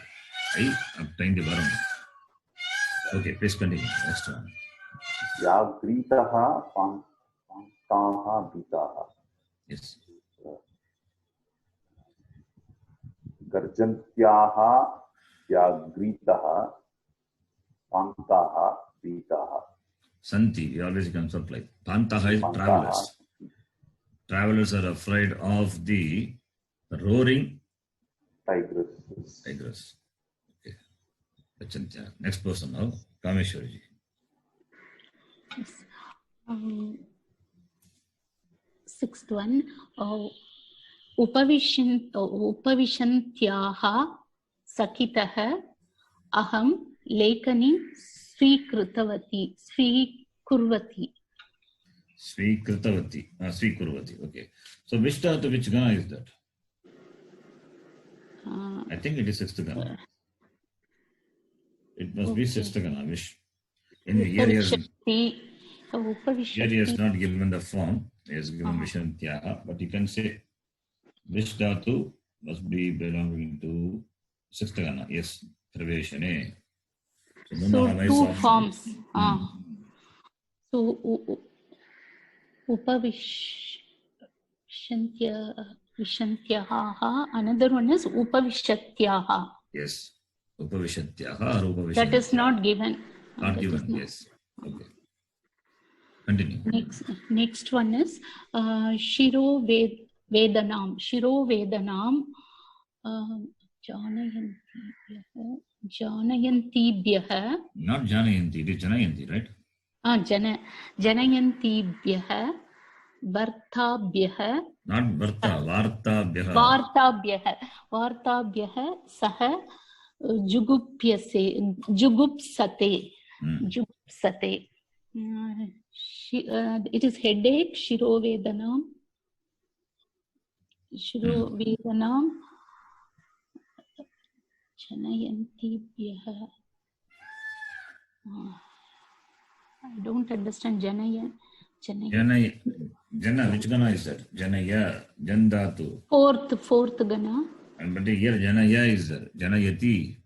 I obtain the Varam. Okay, please continue. Next one. Yagritaha Pantaha Bitaha. Yes. Garjantyaha Yagritaha Pantaha Bitaha. Santi, he always comes up like Pantaha is travelers. Travelers are afraid of the roaring tigress. Okay. Achantya. Next person now, Kameshwariji. Yes. Sixth one, Upavishantyaha Sakitaha Aham Lekani Srikurvati. Srikurvati. Okay. So which dhatu, which gana is that? I think it is sixth gana. It must be sixth gana. Which in here he has not given the form. He has given Vishantyaha, but you can say which dhatu must be belonging to sixth gana. Yes, Praveshane. So two forms. So Upavishantyaha. Another one is Upavishatyaha. Yes, Upavishatyaha or Upavishatyaha. That is not given. Not given. Yes. Okay. Continue. Next one is Shiro Vedanam. Shiro Vedanam Janayantibhyaha. Not Janayanti, it is Janayanti, right? Janayantibhyaha Varthabhyaha Not varta, vartabhyah. वार्ताभ्यः सः जुगुप्सते. It is headache, shirovedanam, janayantibhyah. I don't understand Jana, which gana is that? Janaya, Jandatu. Fourth gana. And but here Janaya is there. Janayati,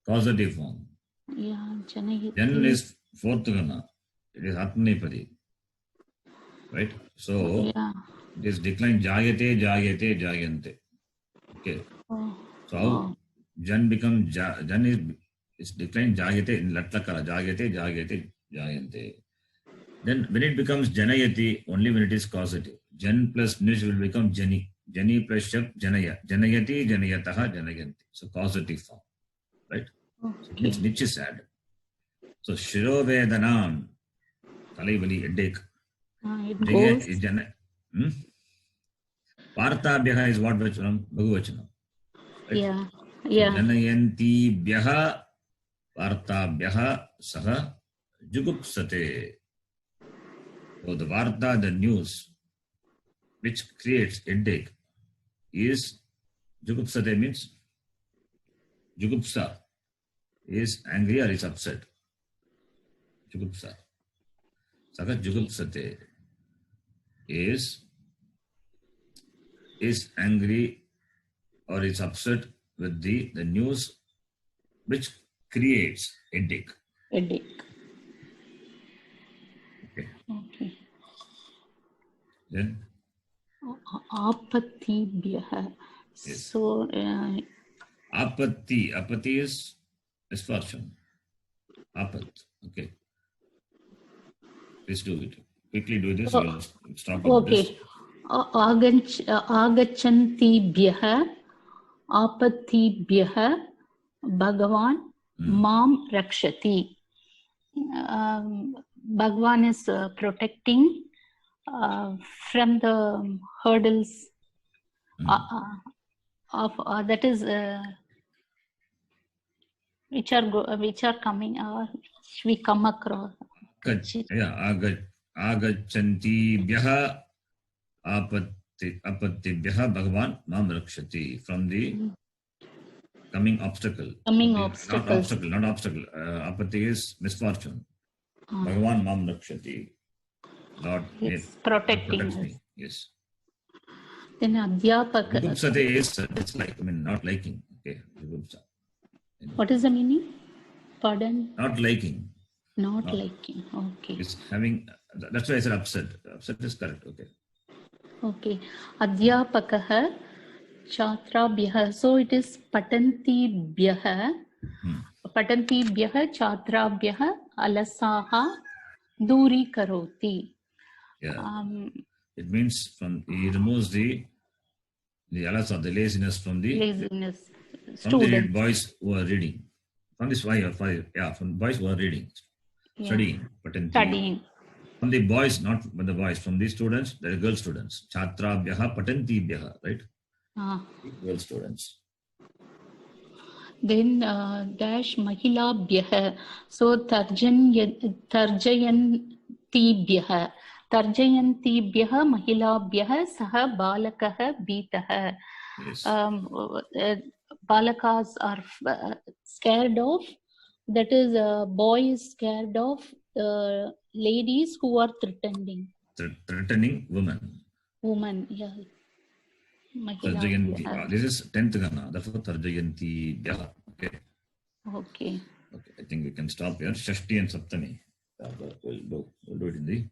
causative form. Yeah, Janayati. Jan is fourth gana. It is Atmanepadi. Right? So yeah. It is declined Jayate, Jayate, Jayante. Okay. So Jan becomes Jan is declined Jayate in Latlakara. Jayate, Jayate, Jayante. Then when it becomes Janayati, only when it is causative. Jan plus Nish will become Jani. Jani plus Shab, Janaya. Janayati, Janayataha, Janayanti. So causative form. Right? Okay. So Nish is added. So Shirovedanam, Talivali, headache. It goes. Vartabhyah is what Vachanam? Bhagu Vachanam. Right? Yeah. Yeah. Janayantibhyah vartabhyah saha jugupsate. So the varta, the news, which creates headache, is jugupsate means jugupsa is angry or is upset. Jugupsa. Saka jugupsate is angry or is upset with the news which creates headache. Headache. Okay. Then Apatibhyah. Yes. So apati is misfortune. Apat. Okay. Please do it. Quickly do this. We'll stop at okay. this. Agachantibhyah apatibhyah Bhagavan Mam Rakshati. Bhagavan is protecting from the hurdles of that is which are coming, which we come across. Agachantibhyah apatibhyah Bhagavan Mam Rakshati. From the coming obstacle. Not obstacle. Apati is misfortune. Bhagavan Mam Rakshati. Lord protecting us. Me. Yes. Then Adhyapaka. Jugupsate is dislike, not liking. Okay. Jugupsa. What is the meaning? Pardon? Not liking. Not liking. Okay. It's having, that's why I said upset. Upset is correct. Okay. Okay. Adhyapakah Chatrabhyah. So it is Patantibhyah. Patantibhyah Chatrabhyah Alasaha Duri Karoti. Yeah. It means he removes the alasa, the laziness from the boys who are reading. From this from boys who are reading, studying. From the boys, not from the boys, from the students, the girl students. Chatrabhyah patantibhyah, right? Girl students. Then dash Mahilabhyah. So Tarjayantibhyah. Tarjayantibhyah Mahilabhyah Saha Balakah Beetah. Yes. Balakas are scared of, that is boy is scared of ladies who are threatening. Threatening women. Yeah. This is 10th Gana, therefore Tarjayantibhyah. Okay. I think we can stop here. Shashti and Saptami. We'll do it in the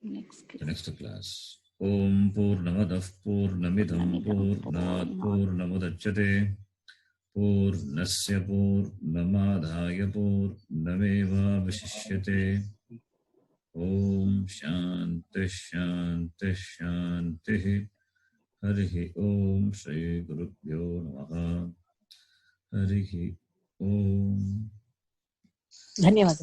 next class. Om Purnamadah Purnamidham Purnat Purnamudachyate Purnasya Purnamadhaya Purnameva Vashishyate. Om Shanti Shanti Shanti. Harihi Om Shri Gurubhyo Namaha. Harihi Om. धन्यवाद।